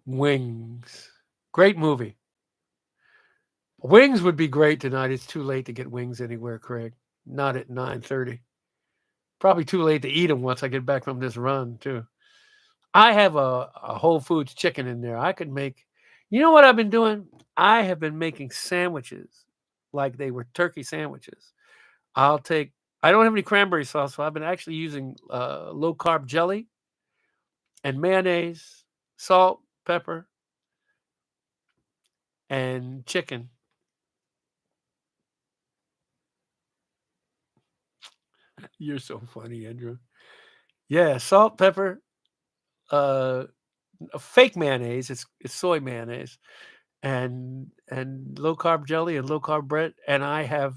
D: Wings. Great movie. Wings would be great tonight. It's too late to get wings anywhere, Craig. Not at 9:30. Probably too late to eat them once I get back from this run, too. I have a Whole Foods chicken in there. I could make, you know what I've been doing? I have been making sandwiches like they were turkey sandwiches. I don't have any cranberry sauce, so I've been actually using low carb jelly and mayonnaise, salt, pepper, and chicken. You're so funny, Andrew. Yeah, salt, pepper, a fake mayonnaise. It's soy mayonnaise, and low carb jelly and low carb bread. And I have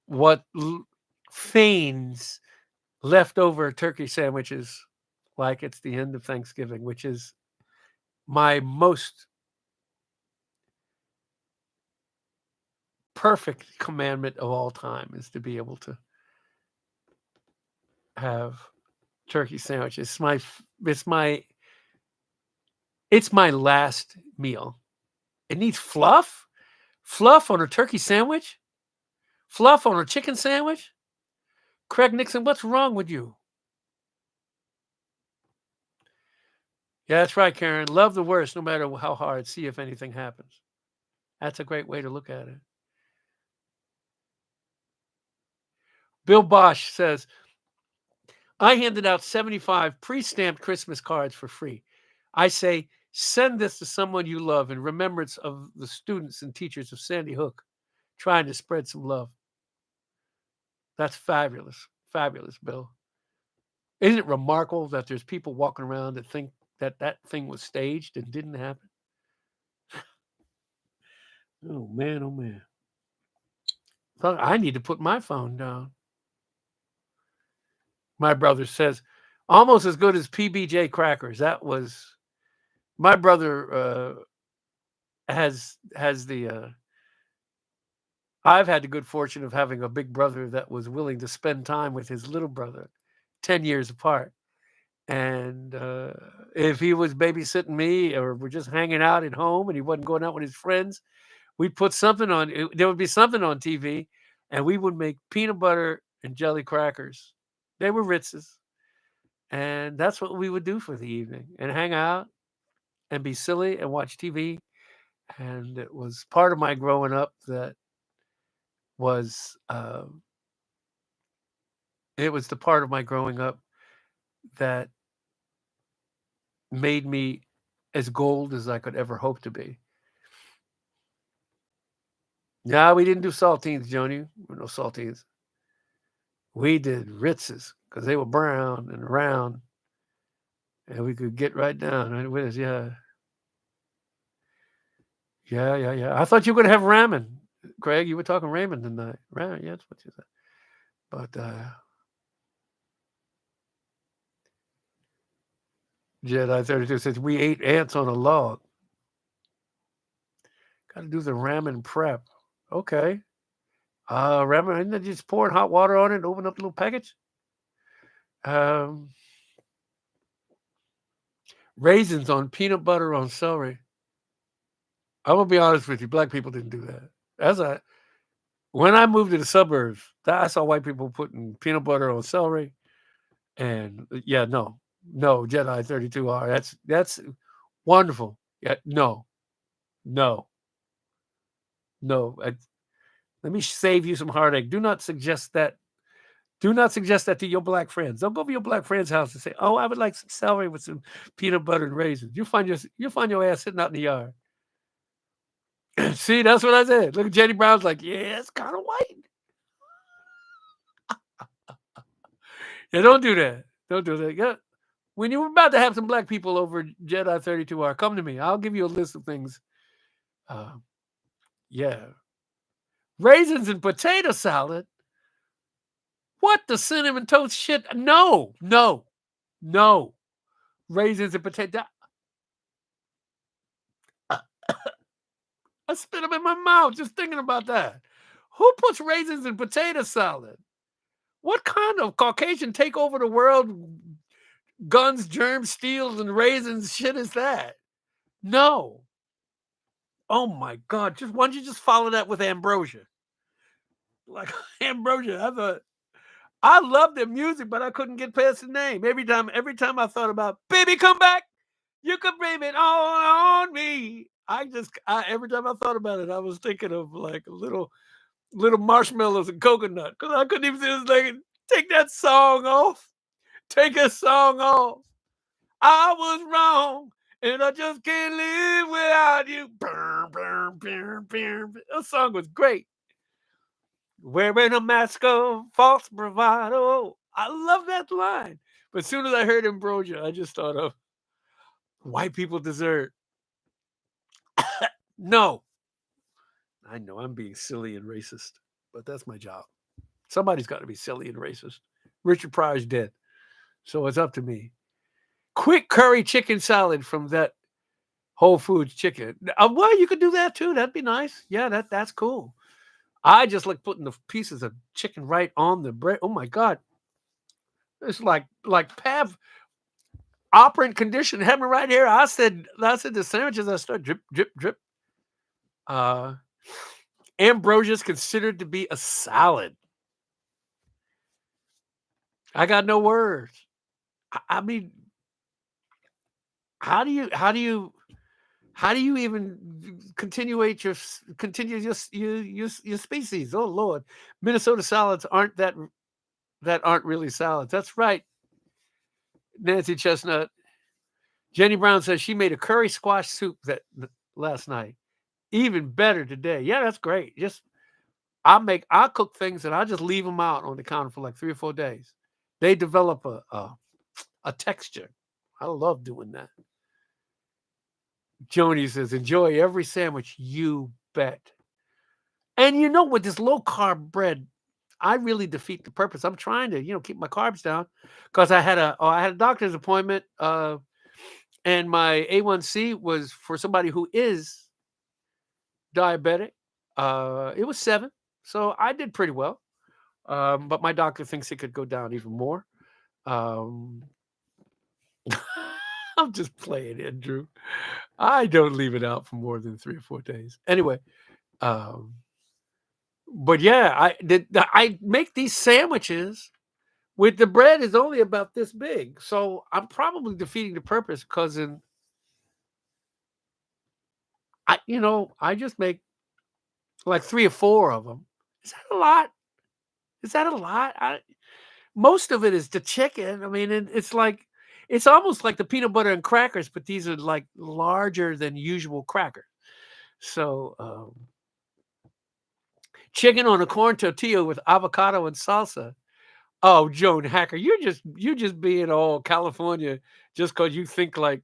D: what feigns leftover turkey sandwiches, like it's the end of Thanksgiving, which is my most perfect commandment of all time, is to be able to have turkey sandwiches. It's my last meal. It needs fluff? Fluff on a turkey sandwich? Fluff on a chicken sandwich? Craig Nixon, what's wrong with you? Yeah, that's right, Karen. Love the worst, no matter how hard. See if anything happens. That's a great way to look at it. Bill Bosch says, I handed out 75 pre-stamped Christmas cards for free. I say, send this to someone you love in remembrance of the students and teachers of Sandy Hook, trying to spread some love. That's fabulous. Fabulous, Bill. Isn't it remarkable that there's people walking around that think that that thing was staged and didn't happen? Oh, man, oh, man. I need to put my phone down. My brother says, almost as good as PBJ crackers. That was, my brother has the, I've had the good fortune of having a big brother that was willing to spend time with his little brother, 10 years apart. And if he was babysitting me or we're just hanging out at home and he wasn't going out with his friends, we'd put something on. There would be something on TV, and we would make peanut butter and jelly crackers. They were Ritz's. And that's what we would do for the evening, and hang out and be silly and watch TV. And it was part of my growing up that was, it was the part of my growing up that made me as gold as I could ever hope to be. No, we didn't do saltines, Joni. No saltines. We did Ritz's because they were brown and round, and we could get right down with us. Yeah. I thought you were going to have ramen, Craig. You were talking ramen tonight. Ramen, yeah, that's what you said. But Jedi 32 says, we ate ants on a log. Got to do the ramen prep. Okay. Ramen, isn't it just pouring hot water on it and open up the little package? Raisins on peanut butter on celery. I'm going to be honest with you. Black people didn't do that. When I moved to the suburbs, I saw white people putting peanut butter on celery. And yeah, no, Jedi 32R. That's wonderful. Yeah, no. Let me save you some heartache. Do not suggest that to your black friends. Don't go to your black friend's house and say, "Oh, I would like some celery with some peanut butter and raisins." You'll find your ass sitting out in the yard. See, that's what I said. Look at Jenny Brown's like, yeah, it's kind of white. Yeah, don't do that. Don't do that. Yeah. When you're about to have some black people over Jedi 32R, come to me. I'll give you a list of things. Uh, yeah. Raisins and potato salad? What the cinnamon toast shit? No. Raisins and potato. I spit them in my mouth just thinking about that. Who puts raisins in potato salad? What kind of Caucasian take over the world, guns, germs, steals, and raisins shit is that? No. Oh my God. Why don't you just follow that with ambrosia? Like ambrosia. I loved their music, but I couldn't get past the name. Every time I thought about baby come back, you could blame it all on me. Every time I thought about it, I was thinking of like little marshmallows and coconut. Because I couldn't even say this like take that song off. Take a song off. I was wrong, and I just can't live without you. That song was great. Wearing a mask of false bravado. I love that line. But as soon as I heard ambrosia, I just thought of white people dessert. No. I know I'm being silly and racist, but that's my job. Somebody's got to be silly and racist. Richard Pryor's dead, so it's up to me. Quick curry chicken salad from that Whole Foods chicken. Well, you could do that too. That'd be nice. Yeah, that's cool. I just like putting the pieces of chicken right on the bread. Oh my God. It's like Pav operant condition having right here. I said the sandwiches I start drip, drip, drip. Ambrosia is considered to be a salad. I got no words. I mean, how do you even continue your species? Oh Lord, Minnesota salads aren't really salads. That's right, Nancy Chestnut. Jenny Brown says she made a curry squash soup last night. Even better today. Yeah, that's great. I cook things and I just leave them out on the counter for like 3 or 4 days. They develop a texture. I love doing that. Joni says, enjoy every sandwich, you bet. And with this low carb bread, I really defeat the purpose. I'm trying to, keep my carbs down because I had a doctor's appointment, and my A1C was for somebody who is diabetic. It was 7, so I did pretty well. But my doctor thinks it could go down even more. I'm just playing it, Drew. I don't leave it out for more than 3 or 4 days. Anyway, but yeah, I make these sandwiches with the bread is only about this big. So I'm probably defeating the purpose because I just make like 3 or 4 of them. Is that a lot? Most of it is the chicken. I mean, it's almost like the peanut butter and crackers, but these are like larger than usual crackers. So chicken on a corn tortilla with avocado and salsa. Oh, Joan Hacker, you just being all California just because you think like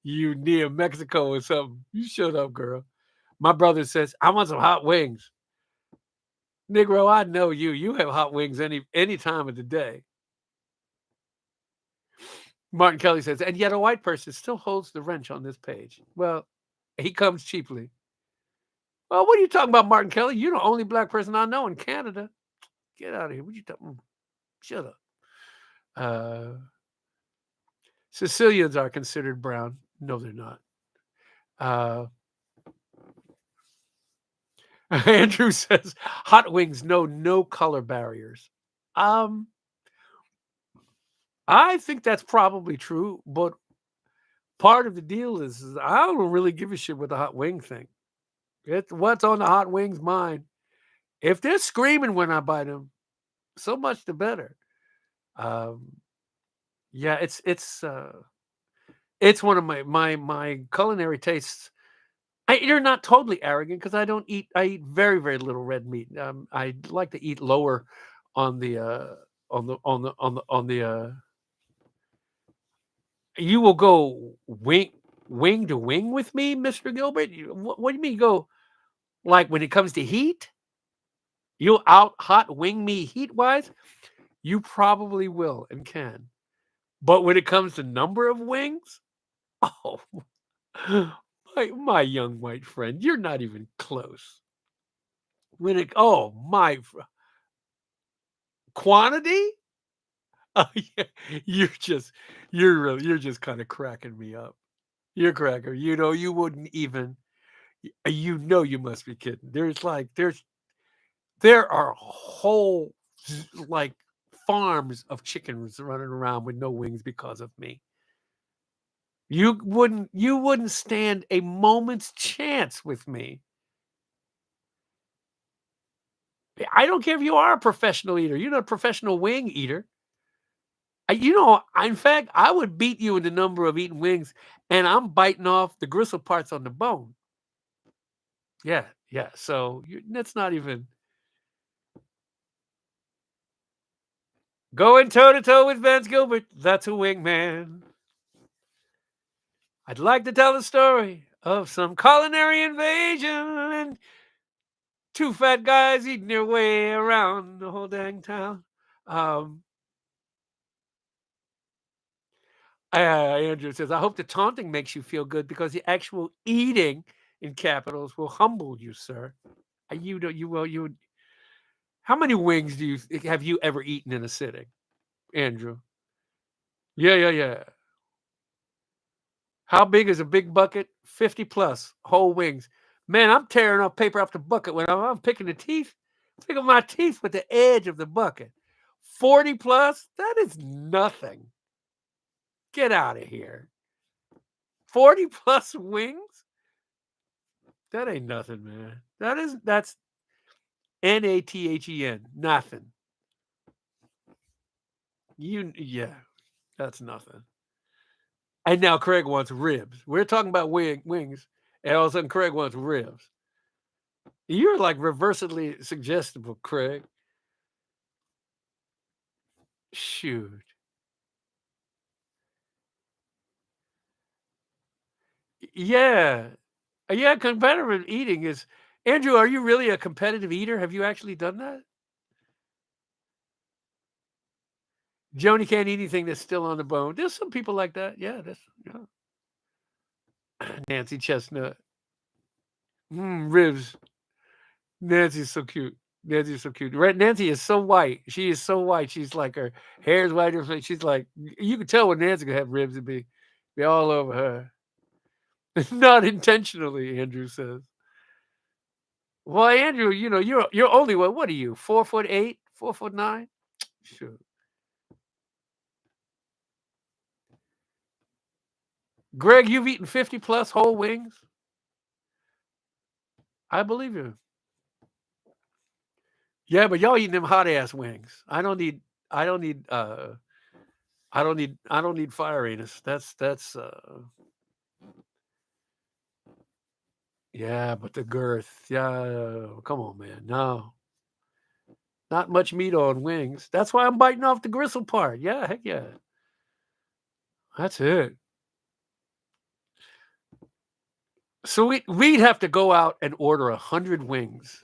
D: you near Mexico or something. You shut up, girl. My brother says, I want some hot wings. Negro, I know you. You have hot wings any time of the day. Martin Kelly says, and yet a white person still holds the wrench on this page. Well, he comes cheaply. Well, what are you talking about, Martin Kelly? You're the only black person I know in Canada. Get out of here. What you talking? Shut up. Sicilians are considered brown. No, they're not. Andrew says, hot wings, no color barriers. I think that's probably true, but part of the deal is I don't really give a shit with the hot wing thing. It's what's on the hot wings mind. If they're screaming when I bite them, so much the better. Yeah, it's one of my culinary tastes. You're not totally arrogant because I eat very, very little red meat. I like to eat lower on the You will go wing to wing with me, Mr. Gilbert? What do you mean go, like when it comes to heat? You'll out hot wing me heat-wise? You probably will and can. But when it comes to number of wings, oh, my young white friend, you're not even close. Quantity? Oh, yeah, you're just kind of cracking me up. You're cracker. You wouldn't even. You must be kidding. There are whole like farms of chickens running around with no wings because of me. You wouldn't stand a moment's chance with me. I don't care if you are a professional eater. You're not a professional wing eater. In fact, I would beat you in the number of eating wings, and I'm biting off the gristle parts on the bone. Yeah. So that's not even going toe to toe with Vance Gilbert. That's a wingman. I'd like to tell the story of some culinary invasion and two fat guys eating their way around the whole dang town. Andrew says, I hope the taunting makes you feel good because the actual eating in capitals will humble you, sir. How many wings have you ever eaten in a sitting, Andrew? Yeah. How big is a big bucket? 50 plus whole wings. Man, I'm tearing off paper off the bucket when I'm picking the teeth. Picking my teeth with the edge of the bucket. 40 plus? That is nothing. Get out of here. 40 plus wings? That ain't nothing, man. That's NATHEN. Nothing. That's nothing. And now Craig wants ribs. We're talking about wings, and all of a sudden Craig wants ribs. You're like reversibly suggestible, Craig. Shoot. Yeah. Competitive eating is... Andrew, are you really a competitive eater? Have you actually done that? Joni can't eat anything that's still on the bone. There's some people like that. Yeah. Nancy Chestnut. Ribs. Nancy's so cute. Right? Nancy is so white. She is so white. She's like, her hair's white. She's like, you can tell when Nancy could have ribs and be all over her. Not intentionally, Andrew says. Well, Andrew, you're only what are you? 4'8", 4'9"? Sure. Greg, you've eaten 50 plus whole wings? I believe you. Yeah, but y'all eating them hot ass wings. I don't need fire anus. That's yeah, but the girth. Yeah, come on, man. No. Not much meat on wings. That's why I'm biting off the gristle part. Yeah, heck yeah. That's it. So we'd have to go out and order 100 wings.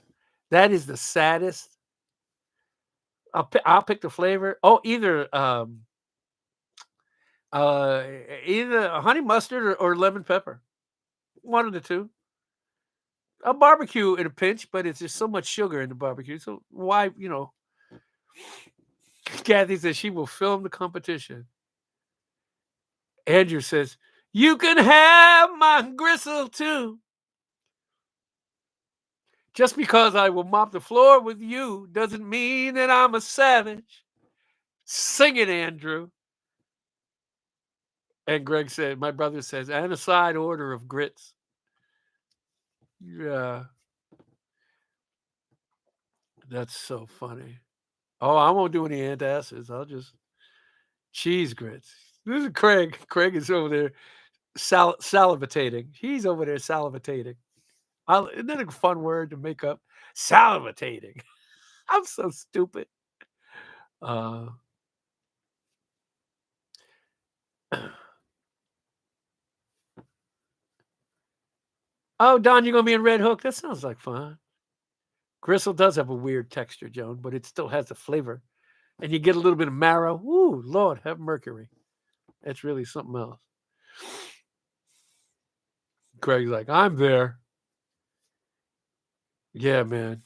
D: That is the saddest. I'll pick the flavor. Oh, either honey mustard or lemon pepper. One of the two. A barbecue in a pinch, but it's just so much sugar in the barbecue. So why, Kathy says she will film the competition. Andrew says, you can have my gristle too. Just because I will mop the floor with you doesn't mean that I'm a savage. Sing it, Andrew. And Greg said, my brother says, and a side order of grits. Yeah. That's so funny. Oh, I won't do any antacids. I'll just cheese grits. This is Craig. Craig is over there salivating. He's over there salivating. Isn't that a fun word to make up? Salivating. I'm so stupid. Uh, oh, Don, you're gonna be in Red Hook. That sounds like fun. Gristle does have a weird texture, Joan, but it still has the flavor, and you get a little bit of marrow. Woo, Lord, have mercury. It's really something else. Craig's like, I'm there. Yeah, man.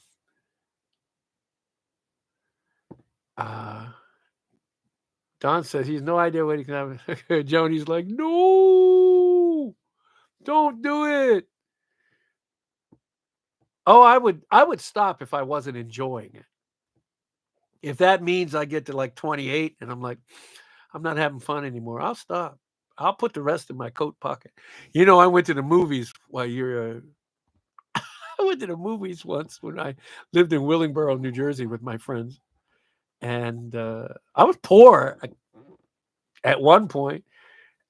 D: Don says he's no idea what he can have. Joni's like, no, don't do it. Oh, I would stop if I wasn't enjoying it. If that means I get to like 28 and I'm like, I'm not having fun anymore, I'll stop. I'll put the rest in my coat pocket. You know, I went to the movies while you're. I went to the movies once when I lived in Willingboro, New Jersey, with my friends, and I was poor at one point,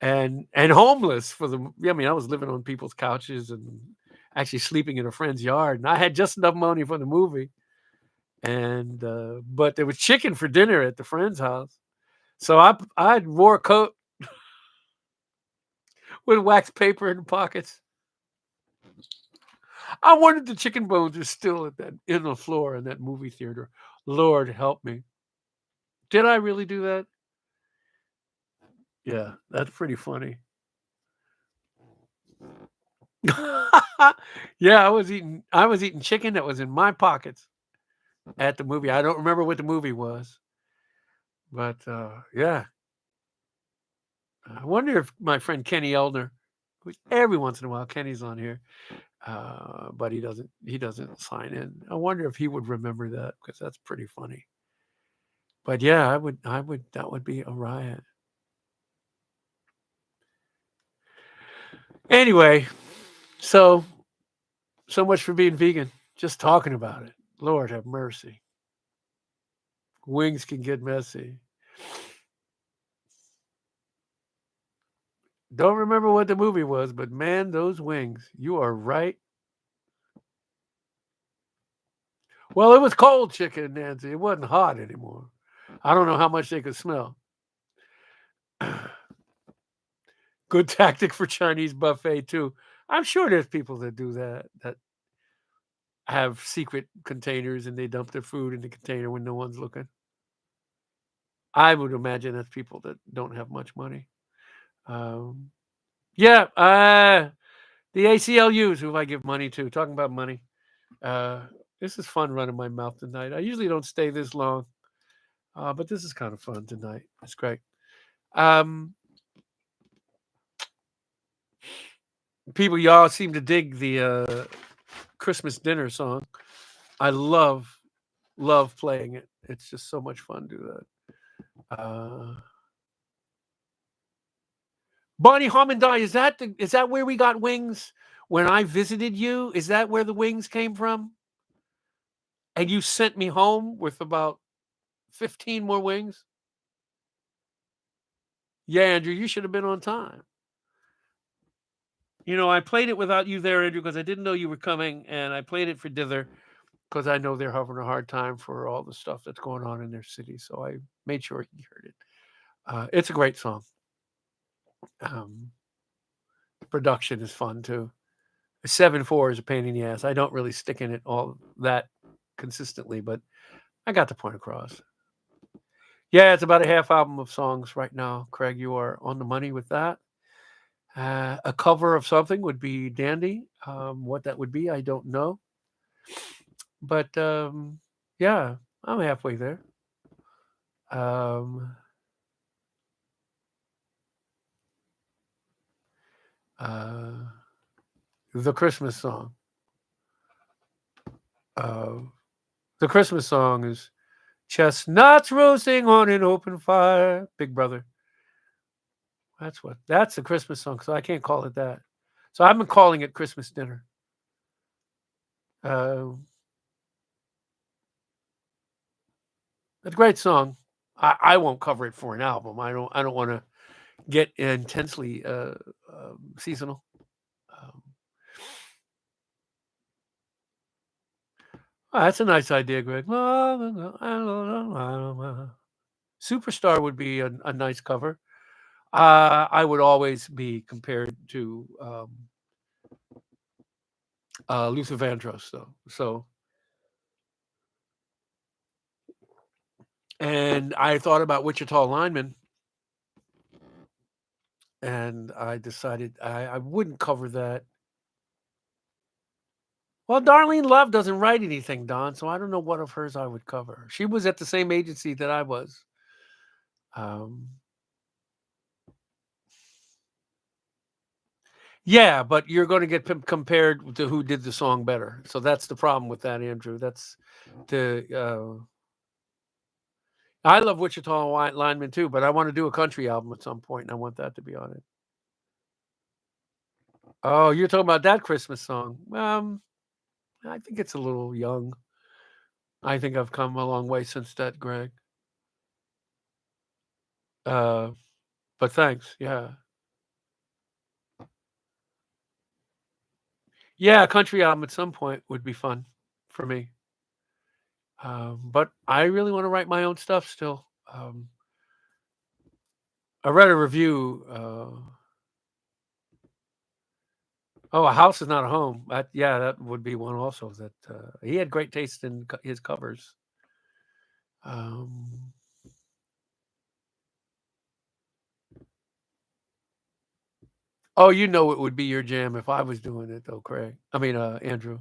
D: and homeless for the. I mean, I was living on people's couches and actually sleeping in a friend's yard, and I had just enough money for the movie, and but there was chicken for dinner at the friend's house, so I wore a coat with wax paper in the pockets. I wondered the chicken bones are still in the floor in that movie theater. Lord help me. Did I really do that? Yeah, that's pretty funny. Yeah, I was eating chicken that was in my pockets at the movie. I don't remember what the movie was. But yeah. I wonder if my friend Kenny Eldner, who's every once in a while Kenny's on here, but he doesn't sign in. I wonder if he would remember that, because that's pretty funny. But yeah, I would that would be a riot. Anyway, so much for being vegan. Just talking about it. Lord have mercy. Wings can get messy. Don't remember what the movie was, but man, those wings. You are right. Well, it was cold chicken, Nancy. It wasn't hot anymore. I don't know how much they could smell. Good tactic for Chinese buffet too. I'm sure there's people that do that have secret containers and they dump their food in the container when no one's looking. I would imagine that's people that don't have much money. Yeah, the ACLUs who I give money to. Talking about money. This is fun running my mouth tonight. I usually don't stay this long, but this is kind of fun tonight. It's great. People, y'all seem to dig the Christmas dinner song. I love playing it. It's just so much fun to do that. Bonnie Harmondai, is that where we got wings when I visited you? Is that where the wings came from? And you sent me home with about 15 more wings? Yeah, Andrew, you should have been on time. You know, I played it without you there, Andrew, because I didn't know you were coming, and I played it for Dither because I know they're having a hard time for all the stuff that's going on in their city. So I made sure he heard it. It's a great song. Production is fun too. 7/4 is a pain in the ass. I don't really stick in it all that consistently, but I got the point across. Yeah, it's about a half album of songs right now. Craig, you are on the money with that. A cover of something would be dandy. What that would be, I don't know. But yeah, I'm halfway there. The Christmas song. The Christmas song is chestnuts roasting on an open fire. Big Brother. That's the Christmas song. So I can't call it that. So I've been calling it Christmas dinner. It's a great song. I won't cover it for an album. I don't want to get intensely seasonal. That's a nice idea, Greg. Superstar would be a nice cover. I would always be compared to Luther Vandross, though. So, and I thought about Wichita Lineman, and I decided I wouldn't cover that. Well, Darlene Love doesn't write anything, Don, so I don't know what of hers I would cover. She was at the same agency that I was. Yeah, but you're going to get compared to who did the song better. So that's the problem with that, Andrew. That's the. I love Wichita Lineman too, but I want to do a country album at some point, and I want that to be on it. Oh, you're talking about that Christmas song? I think it's a little young. I think I've come a long way since that, Greg. But thanks. Yeah. Yeah, a country album at some point would be fun for me. But I really want to write my own stuff still. I read a review. A house is not a home. That would be one also. That he had great taste in his covers. Oh, you know it would be your jam if I was doing it, though, Craig. I mean, Andrew.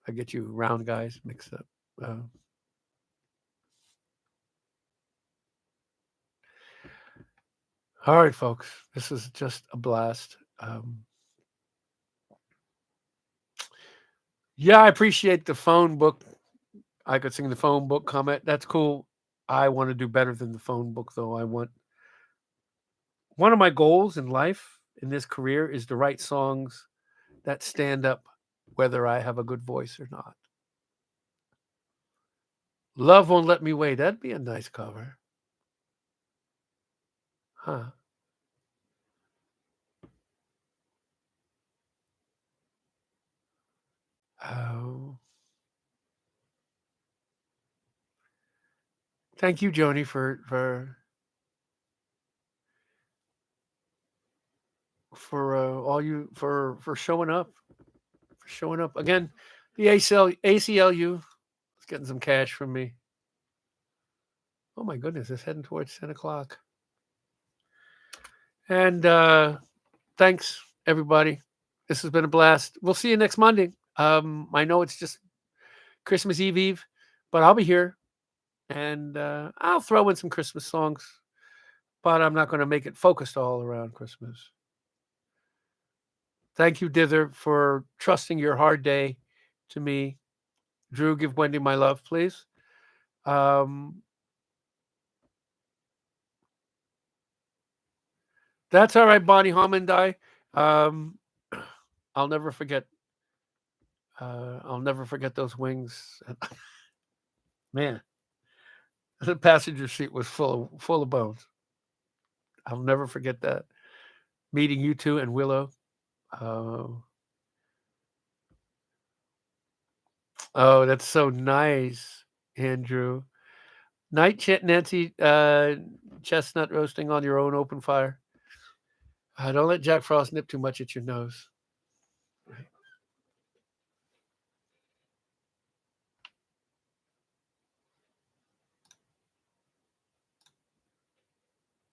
D: I get you round guys mixed up. All right, folks. This is just a blast. Yeah, I appreciate the phone book. I could sing the phone book comment. That's cool. I want to do better than the phone book, though. One of my goals in life, in this career, is to write songs that stand up whether I have a good voice or not. Love Won't Let Me Wait. That'd be a nice cover. Huh. Oh. Thank you, Joni, for all you for showing up. For showing up. Again, the ACLU is getting some cash from me. Oh my goodness, it's heading towards 10 o'clock. And thanks, everybody. This has been a blast. We'll see you next Monday. I know it's just Christmas Eve, but I'll be here. And I'll throw in some Christmas songs, but I'm not going to make it focused all around Christmas. Thank you, Dither, for trusting your hard day to me. Drew, give Wendy my love, please. That's all right, Bonnie Homandai. I'll never forget. I'll never forget those wings. Man, the passenger seat was full of bones. I'll never forget that. Meeting you two and Willow. Oh, that's so nice, Andrew. Night, Nancy. Chestnut roasting on your own open fire. Don't let Jack Frost nip too much at your nose.